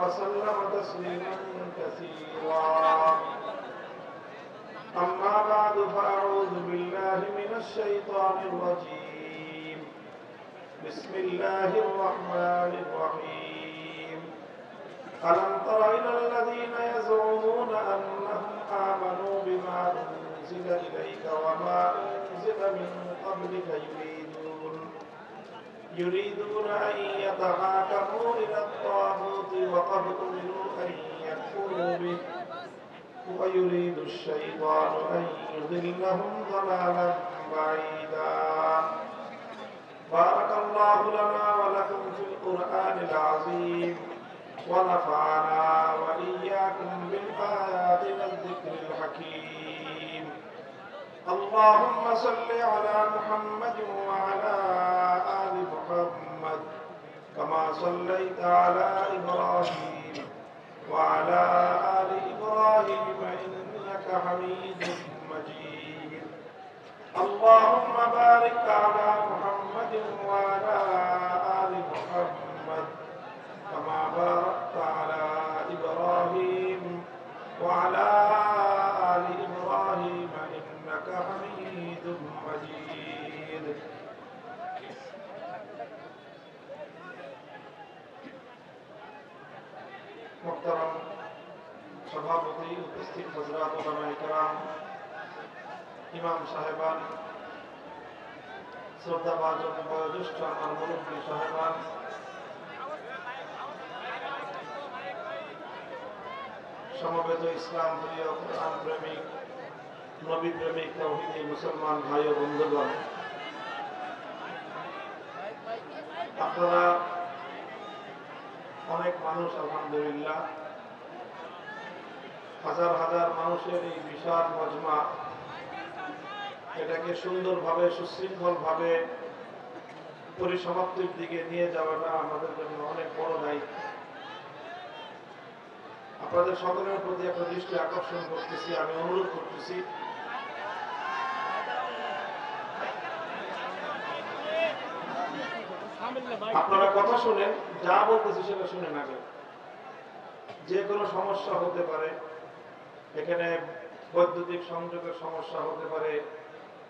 وسلم تسليما كثيرا. أما بعد فأعوذ بالله من الشيطان الرجيم. بسم الله الرحمن الرحيم. ألم تر إلى الذين يزعمون أنهم آمنوا بما أنزل إليك وما أنزل من قبلك يريدون أن يتحاكموا إلى الطاغوت وقد أمروا أن يكفروا به ويريد الشيطان أن يضلهم ضلالا بعيدا. بارك الله لنا ولكم في القرآن العظيم ونفعنا وإياكم بالآيات والذكر الحكيم. اللهم صل على محمد وعلى آل محمد كما صليت على إبراهيم وعلى آل إبراهيم إنك حميد مجيد. اللهم بارك على محمد وعلى آل محمد كما باركت على মোহতারাম সভাপতি, উপস্থিত হযরত উলামায়ে কেরাম, ইমাম সাহেবান, শ্রদ্ধাভাজন বয়োজ্যেষ্ঠ আমার মুরব্বী সাহেবান, সমবেত ইসলাম প্রিয়, কোরআন প্রেমিক, নবী প্রেমিক, তাওহীদি মুসলমান ভাই ও বন্ধুগণ, আপনারা অনেক মানুষ, আলহামদুলিল্লাহ, হাজার হাজার মানুষের এই বিশাল মজমা, এটাকে সুন্দরভাবে সুশৃঙ্খলভাবে পরিসমাপ্তির দিকে নিয়ে যাওয়াটা আমাদের জন্য অনেক বড় দায়িত্ব। আপনাদের সকলের প্রতি একটা দৃষ্টি আকর্ষণ করতেছি, আমি অনুরোধ করতেছি, আপনারা কথা শুনেন, যা বলতেছি সেটা শুনেন আগে। যে কোনো সমস্যা হতে পারে, এখানে বৈদ্যুতিক সংযোগের সমস্যা হতে পারে,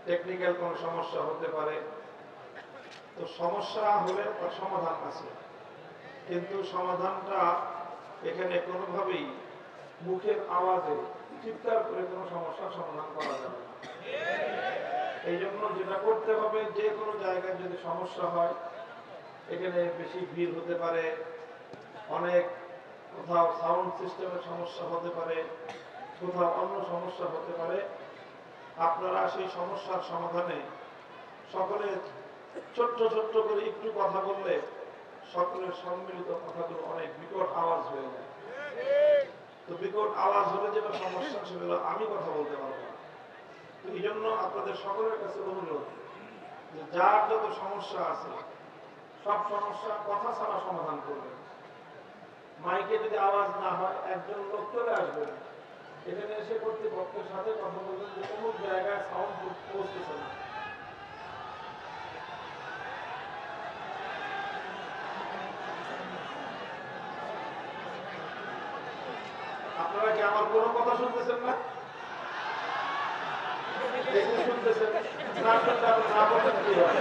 টেকনিক্যাল কোনো সমস্যা হতে পারে। তো সমস্যা হলে তার সমাধান আছে, কিন্তু সমাধানটা এখানে কোনোভাবেই মুখের আওয়াজে চিৎকার করে কোনো সমস্যার সমাধান করা যাবে না। এই জন্য যেটা করতে হবে, যে কোনো জায়গায় যদি সমস্যা হয়, এখানে বেশি ভিড় হতে পারে, অনেক কোথাও সাউন্ড সিস্টেমের সমস্যা হতে পারে, কোথাও অন্য সমস্যা হতে পারে, আপনারা সেই সমস্যার সমাধানে সকলে ছোট্ট ছোট্ট করে একটু কথা বললে সকলের সম্মিলিত কথাগুলো অনেক বিকট আওয়াজ হয়ে যায়। তো বিকট আওয়াজ হলে যেটা সমস্যা, সেগুলো আমি কথা বলতে পারবো না। তো এই জন্য আপনাদের সকলের কাছে অনুরোধ, যে যার যত সমস্যা আছে সব সমস্যা কথা ছাড়া সমাধান করবেন। মাইকে যদি আওয়াজ না হয়, একজন লোক চলে আসবেন, এখানে এসে কর্তৃপক্ষের সাথে কথা বলবেন যে অমুক জায়গায় সাউন্ড পৌঁছতেছে না। আপনারা কি আমার কোনো কথা শুনতেছেন না? শুনতেছেন না? শুনতে আপনি না বলতেন কি হয়?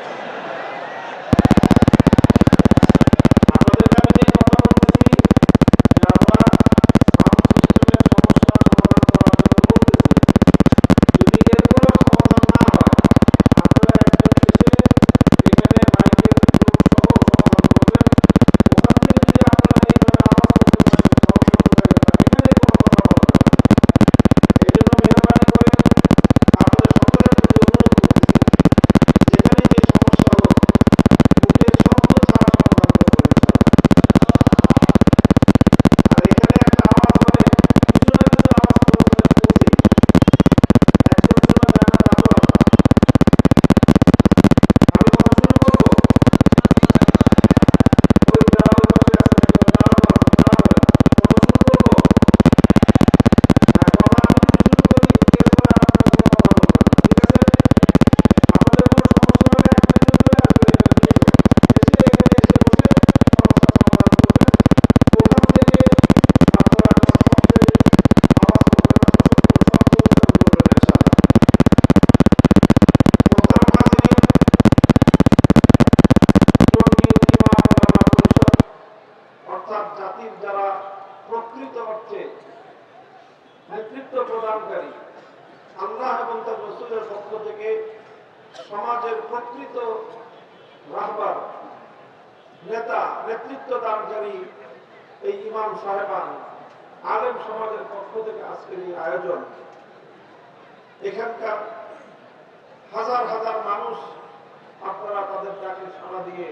নেতৃত্ব প্রদানকারী, আল্লাহ এবং তার রাসূলের পক্ষ থেকে সমাজের প্রকৃত রাহবার, নেতা, নেতৃত্ব দানকারী এই ইমাম সাহেবান, আলেম সমাজের পক্ষ থেকে আজকের এই আয়োজন। এখানকার হাজার হাজার মানুষ আপনারা তাদের ডাকে সাড়া দিয়ে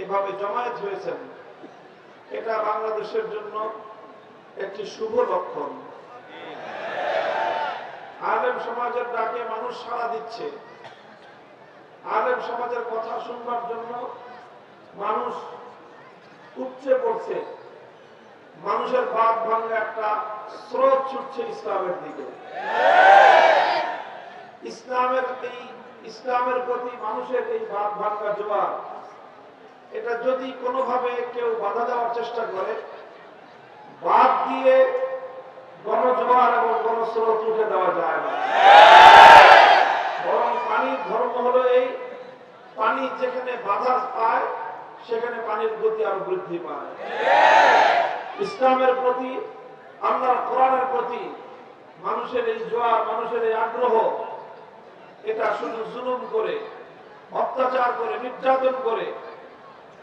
এভাবে জমায়েত হয়েছেন, এটা বাংলাদেশের জন্য একটি শুভ লক্ষণ। আলেম সমাজের ডাকে মানুষ সাড়া দিচ্ছে, আলেম সমাজের কথা শুনবার জন্য মানুষ উপচে পড়ছে, মানুষের বাদ ভাঙা একটা স্রোত ছুটছে ইসলামের দিকে। ইসলামের প্রতি মানুষের এই বাদ ভাঙা জোয়ার, এটা যদি কোনোভাবে কেউ বাধা দেওয়ার চেষ্টা করে, বাদ দিয়ে গণজোয়ার এবং গণস্রোত উঠে দেওয়া যায় না। বরং পানির ধর্ম হলো এই, পানি যেখানে বাধা পায় সেখানে পানির গতি আরো বৃদ্ধি পায়। ইসলামের প্রতি, আল্লাহর কোরআনের প্রতি মানুষের এই জোয়ার, মানুষের এই আগ্রহ, এটা শুধু জুলুম করে, অত্যাচার করে, নির্যাতন করে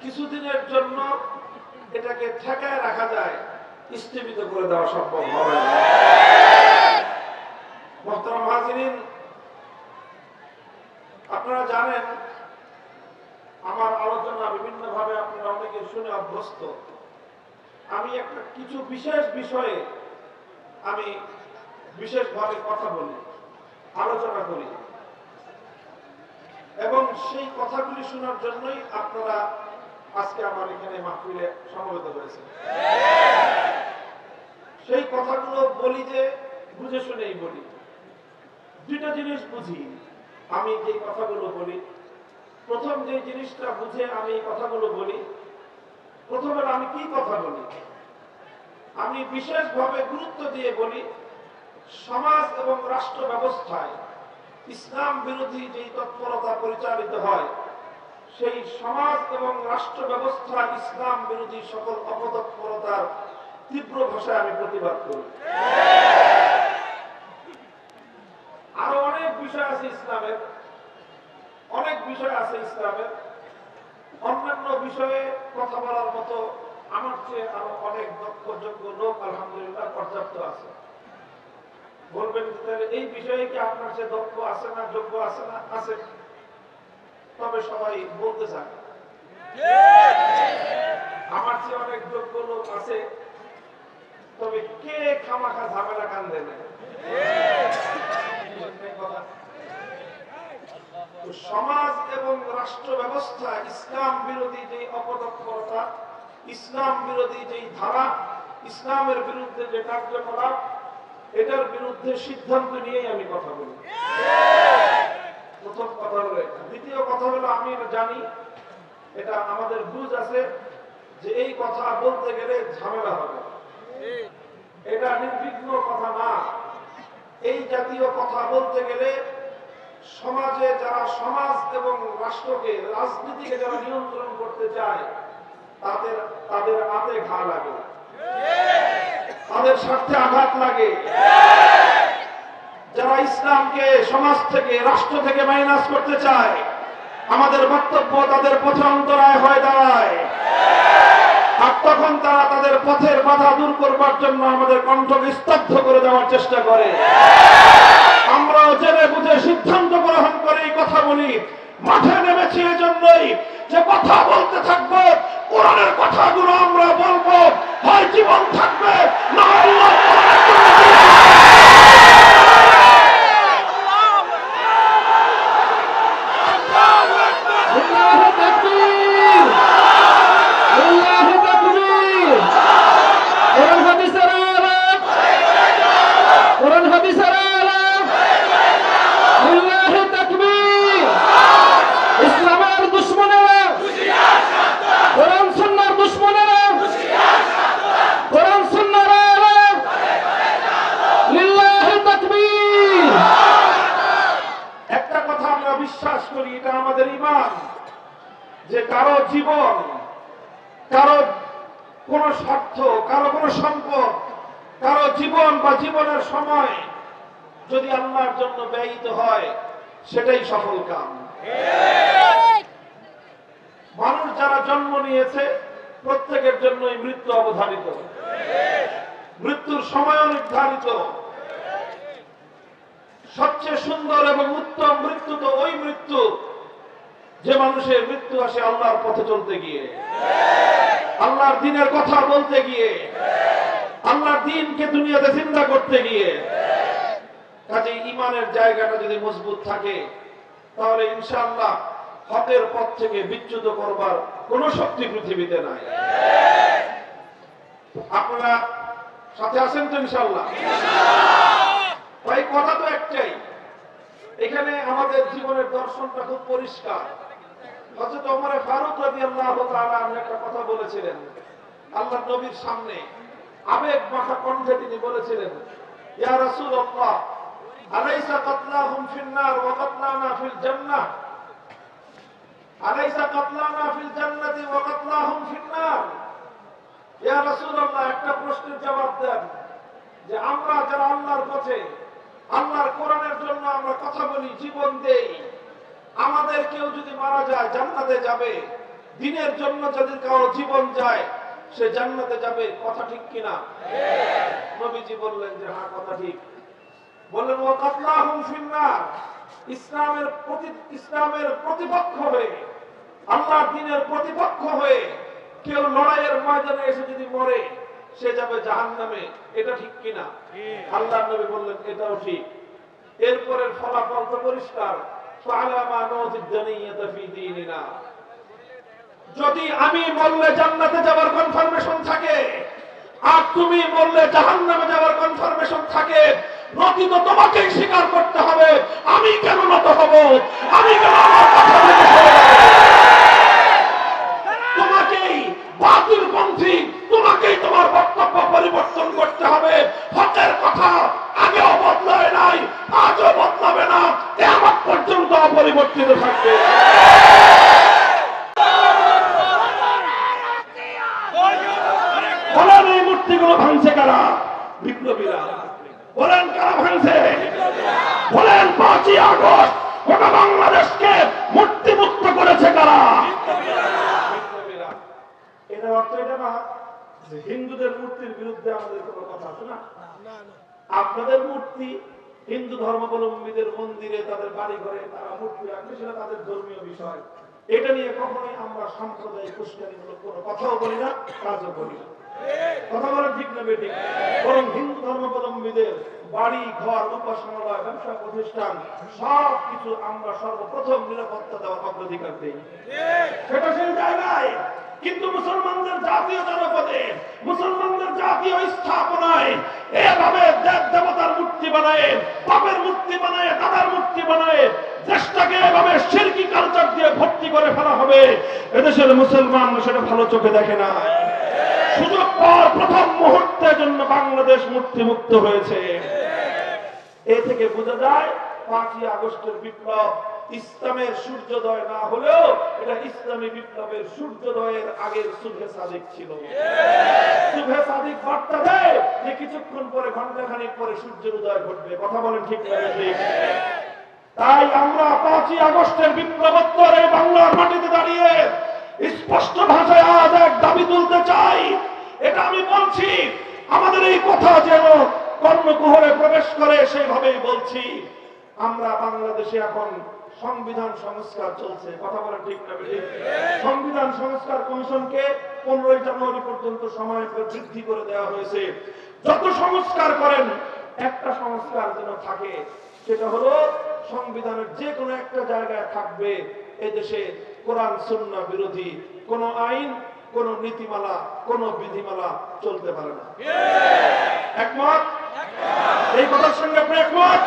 কিছুদিনের জন্য এটাকে ঠেকায় রাখা যায়, স্থগিত করে দেওয়া সম্ভব হবে না। মোহতারাম হাজিরিন, আপনারা জানেন আমার আলোচনা বিভিন্ন ভাবে আপনারা অনেকে শুনে অভ্যস্ত। আমি একটা কিছু বিশেষ বিষয়ে আমি বিশেষভাবে কথা বলি, আলোচনা করি, এবং সেই কথাগুলি শোনার জন্যই আপনারা আজকে আমার এখানে মাহফিলে সমবেত হয়েছে। সেই কথাগুলো বলি যে বুঝে শুনেই বলি। দুইটা জিনিস বুঝি আমি যে কথাগুলো বলি। প্রথম যে জিনিসটা বুঝে আমি এই কথাগুলো বলি, প্রথমে আমি কি কথা বলি, আমি বিশেষভাবে গুরুত্ব দিয়ে বলি সমাজ এবং রাষ্ট্র ব্যবস্থায় ইসলাম বিরোধী যে তৎপরতা পরিচালিত হয়, সেই সমাজ এবং রাষ্ট্র ব্যবস্থা ইসলাম বিরোধী সকল অপতৎপরতার তীব্র ভাষায় আমি প্রতিবাদ করি। আরো অনেক বিষয় আছে ইসলামের, অনেক বিষয় আছে ইসলামের, অন্যান্য বিষয়ে কথা বলার মতো আমার চেয়ে আরো অনেক দক্ষ যোগ্য লোক আলহামদুলিল্লাহ পর্যাপ্ত আছে। বলবেন এই বিষয়ে কি আপনার চেয়ে দক্ষ আছে না, যোগ্য আছে না? আছে, তবে সবাই বলতে চায়। আমার চেয়ে অনেক যোগ্য লোক আছে, তবে কে খামাখা ঝামেলা কান্দে না? সমাজ এবং রাষ্ট্র ব্যবস্থা ইসলাম বিরোধী যে অপতৎপরতা, ইসলাম বিরোধী যে ধারা, ইসলামের বিরুদ্ধে যে কার্যকলাপ, এটার বিরুদ্ধে সিদ্ধান্ত নিয়েই আমি কথা বলি। প্রথম কথা হলো এটা। দ্বিতীয় কথা হলো আমি জানি, এটা আমাদের বুঝ আছে যে এই কথা বলতে গেলে ঝামেলা হবে, এটা নির্বিঘ্ন কথা না। এই জাতীয় কথা বলতে গেলে সমাজে যারা সমাজ এবং রাষ্ট্রকে, রাজনীতিকে যারা নিয়ন্ত্রণ করতে চায় তাদের হাতে ঘা লাগে, তাদের স্বার্থে আঘাত লাগে। যারা ইসলামকে সমাজ থেকে, রাষ্ট্র থেকে মাইনাস করতে চায়, আমাদের বক্তব্য তাদের পথে অন্তরায় হয়ে দাঁড়ায়। আর তখন তারা তাদের পথের বাধা দূর করবার জন্য আমাদের কণ্ঠকে স্তব্ধ করে দেওয়ার চেষ্টা করে। আমরাও জেনে বুঝে সিদ্ধান্ত গ্রহণ করে এই কথা বলি। মাঠে নেমেছি এজন্যই যে কথা বলতে থাকবো, কোরআনের কথাগুলো আমরা বলবো, হয় জীবন থাকবে না আল্লাহ। বিশ্বাস করি, এটা আমাদের ঈমান, যে কারো জীবন, কারো কোন স্বার্থ, কারো কোন সম্পদ, কারো জীবন বা জীবনের সময় যদি আল্লাহর জন্য ব্যয়িত হয়, সেটাই সফল কাম। মানুষ যারা জন্ম নিয়েছে প্রত্যেকের জন্যই মৃত্যু অবধারিত, মৃত্যুর সময় নির্ধারিত। সবচেয়ে সুন্দর এবং উত্তম মৃত্যু তো ওই মৃত্যু যে মানুষের মৃত্যু আসে আল্লাহর পথে চলতে গিয়ে, আল্লাহর দ্বীনের কথা বলতে গিয়ে, আল্লাহর দ্বীনকে দুনিয়াতে জিন্দা করতে গিয়ে। কাজে ঈমানের জায়গাটা যদি মজবুত থাকে, তাহলে ইনশাআল্লাহ হকের পথ থেকে বিচ্যুত করবার কোন শক্তি পৃথিবীতে নাই। আপনারা সাথে আছেন তো ইনশাআল্লাহ? তাই কথা তো একটাই, এখানে আমাদের জীবনের দর্শনটা খুব পরিষ্কার। হযরত ওমর ফারুক রাদিয়াল্লাহু তাআলা একটা কথা বলেছিলেন আল্লাহর নবীর সামনে, আবেগ মাখা কণ্ঠে তিনি বলেছিলেন, ইয়া রাসূলুল্লাহ, আলাইসা কাতলাহুম ফিন নার ওয়া কাতলানা ফিল জান্নাহ, আলাইসা কাতলানা ফিল জান্নাতি ওয়া কাতলাহুম ফিন নার। ইয়া রাসূলুল্লাহ, একটা প্রশ্নের জবাব দেন যে আমরা যারা আল্লাহর পথে আল্লাহর কোরআনের জন্য আমরা কথা বলি, জীবন দেই, আমাদের কেউ যদি মারা যায় জান্নাতে যাবে, দ্বীনের জন্য যদি কারো জীবন যায় সে জান্নাতে যাবে, কথা ঠিক কিনা? নবীজি বললেন যে হ্যাঁ, কথা ঠিক। বললেন ওয়া কাতলাহুম ফিন্নার, ইসলামের প্রতিপক্ষ হয়ে, আল্লাহর দ্বীনের প্রতিপক্ষ হয়ে কেউ লড়াইয়ের ময়দানে এসে যদি মরে সে যাবে জাহান্নামে, এটা ঠিক কিনা? আল্লাহর নবী বললেন এটাও ঠিক। এরপরের ফলাফল তো পরিষ্কার, ফালামা নুযিদ দানিয়াতা ফি দীনিনা। যদি আমি বললে জান্নাতে যাওয়ার কনফার্মেশন থাকে আর তুমি বললে জাহান্নামে যাওয়ার কনফার্মেশন থাকে, নতি তো তোমাকেই স্বীকার করতে হবে। আমি কেন নত হব? আমি কেন আমার কথা থেকে সরে যাব? তোমাকেই বাতিলপন্থী, তোমাকেই তোমার বক্তব্য পরিবর্তন করতে হবে। হকের কথা আগেও বদলায় নাই, আজও বদলাবে না, কিয়ামত পর্যন্ত অপরিবর্তিত থাকবে। বলেন এই মূর্তিগুলো ভাঙছে কারা? বিপ্লবীরা। বলেন কারা ভাঙছে? বলেন 5ই আগস্ট গোটা বাংলাদেশকে মূর্তি মুক্ত করেছে কারা? বিপ্লবীরা। এটার অর্থ এটা না যে হিন্দুদের মূর্তির বিরুদ্ধে আমাদের কোনো কথা আছে না। আপনাদের মূর্তি হিন্দু ধর্মাবলম্বীদের মন্দিরে, তাদের বাড়ি ঘরে তারা মূর্তি রাখবে, সেটা তাদের ধর্মীয় বিষয়। এটা নিয়ে কখনোই আমরা সাম্প্রদায়িক উস্কানিমূলক কোনো কথাও বলি না, কাজও করি না। কথা বলেন ঠিক না বেঠিক? বরং হিন্দু ধর্মাবলম্বীদের বাড়ি ঘর, উপাসনালয়, ব্যবসা প্রতিষ্ঠান সবকিছু আমরা সর্বপ্রথম নিরাপত্তা দেওয়ার অগ্রাধিকার দিই, সেটা সেই জায়গায়। কিন্তু মুসলমানদের জাতীয় জনপদে, মুসলমানদের জাতীয় স্থাপনায় এভাবে দেব দেবতার মূর্তি বানায়, বাপের মূর্তি বানায়, দাদার মূর্তি বানায়, দেশটাকে এভাবে শিরকি কালচার দিয়ে ভর্তি করে ফেলা হবে, এদেশের মুসলমান সেটা ভালো চোখে দেখে না। সুযোগ পাওয়ার প্রথম মুহূর্তের জন্য বাংলাদেশ মূর্তি মুক্ত হয়েছে। এ থেকে বোঝা যায় 5ই আগস্টের বিপ্লব ইসলামের সূর্যোদয় না হলেও এটা ইসলামী বিপ্লবের সূর্যোদয়ের আগের সুবহে সাদিক ছিল। সুবহে সাদিক বার্তা দেয় যে কিছুক্ষণ পরে, ঘন্টাখানিক পরে সূর্যের উদয় ঘটবে। কথা বলেন ঠিক না ঠিক? তাই আমরা 5ই আগস্টের বিপ্লবোত্তর এই বাংলার মাটিতে দাঁড়িয়ে স্পষ্ট ভাষায় আজ এক দাবি তুলতে চাই। এটা আমি বলছি, আমাদের এই কথা যেন কর্ণকুহরে প্রবেশ করে সেইভাবেই বলছি। আমরা বাংলাদেশে এখন সংবিধান সংস্কার চলছে। কথা বলেন ঠিক না ঠিক? সংবিধান সংস্কার কমিশনকে 15ই জানুয়ারি পর্যন্ত সময় বৃদ্ধি করে দেওয়া হয়েছে। যত সংস্কার করেন একটা সংস্কার যেন থাকে, সেটা হলো সংবিধানের যে কোনো একটা জায়গায় থাকবে এদেশে কোরআন সুন্নাহ বিরোধী কোন আইন, কোন নীতিমালা, কোন বিধিমালা চলতে পারে না। একমত? এই কথার সঙ্গে আপনি একমত?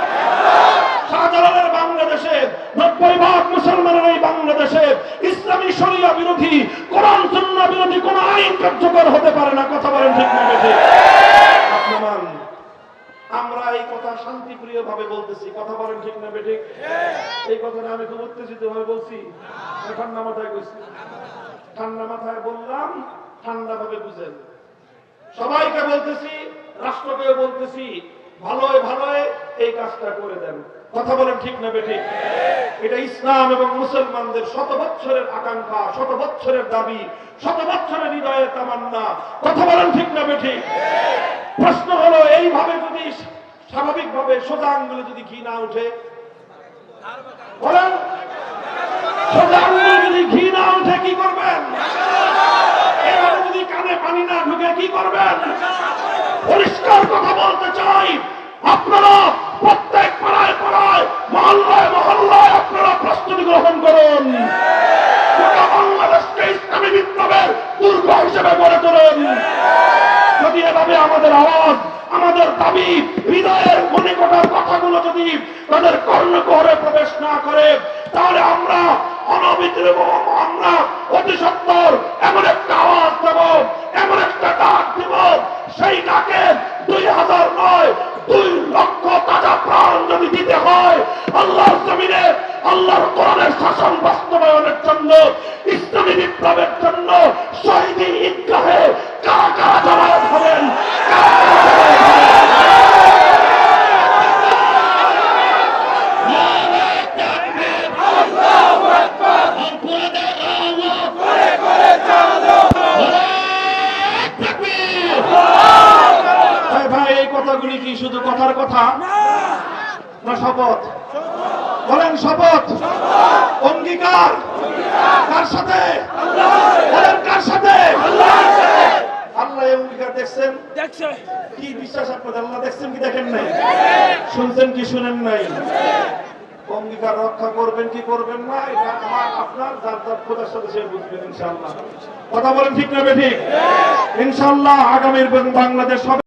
শাহজালালের বাংলাদেশে 90% মুসলমানের এই বাংলাদেশে ইসলামী শরিয়া বিরোধী, কোরআন সুন্নাহ বিরোধী কোন আইন কার্যকর হতে পারে না। কথা বলেন ঠিক না ঠিক? আপনার আমরা এই কথা শান্তিপ্রিয় ভাবে বলতেছি। কথা বলেন ঠিক না বেঠিক? এই কথাটা আমি খুব উত্তেজিত ভাবে বলছি, ঠান্ডা মাথায় বলছি। ঠান্ডা মাথায় বললাম, ঠান্ডা ভাবে বুঝেন। সবাইকে বলতেছি, রাষ্ট্রকেও বলতেছি, ভালোয় ভালোয় এই কাজটা করে দেন। কথা বলেন ঠিক না বেঠিক? এটা ইসলাম এবং মুসলমানদের শত বছরের আকাঙ্ক্ষা, শত বছরের দাবি, শত বছরের হৃদয়ের তামান্না। কথা বলেন ঠিক না বেঠিক? প্রশ্ন হলো, এইভাবে যদি স্বাভাবিকভাবে সোজা আঙ্গুলে যদি ঘি না উঠে, বলেন সোজা আঙ্গুলে যদি ঘি না উঠে কি করবেন? এভাবে যদি কানে পানি না ঢুকে কি করবেন? পরিষ্কার কথা বলতে চাই, আপনারা প্রত্যেক পাড়ায় পাড়ায়, মহল্লায় মহল্লায় আপনারা প্রস্তুতি গ্রহণ করুন। গোটা বাংলাদেশকে ইসলামী বিপ্লবের দুর্গ হিসেবে গড়ে তুলুন। যদি এভাবে আমাদের আওয়াজ, আমাদের দাবি, হৃদয়ের মনে কটার কথাগুলো যদি তাদের কর্ণকুহরে প্রবেশ না করে, তাহলে আমরা অনবিদ্রুপ, আমরা অতি সত্বর এমন একটা আওয়াজ দেব, এমন একটা ডাক দেব, সেই ডাকে 2000 নয় 2 লক্ষ তাজা প্রাণ যদি দিতে হয় আল্লাহর জমিনে, আল্লাহর কোরআনের শাসন বাস্তবায়নের জন্য, ইসলামী বিপ্লবের জন্য, শহীদি ঈদগাহে কারা এগুলি কি শুধু কথার কথা না শপথ? বলেন শপথ, অঙ্গীকার কার সাথে? বলেন কার সাথে? আল্লাহ এই অঙ্গীকার দেখছেন? কি বিশ্বাস আপনাদের? আল্লাহ দেখছেন কি দেখেন নাই? শুনছেন কি শুনেন নাই? অঙ্গীকার রক্ষা করবেন কি করবেন না, এটা আমার আপনার যার যার খোদার সাথে সে বুঝবেন ইনশাআল্লাহ। কথা বলেন ঠিক না বেঠিক? ইনশাআল্লাহ আগামীর বাংলাদেশ হবে।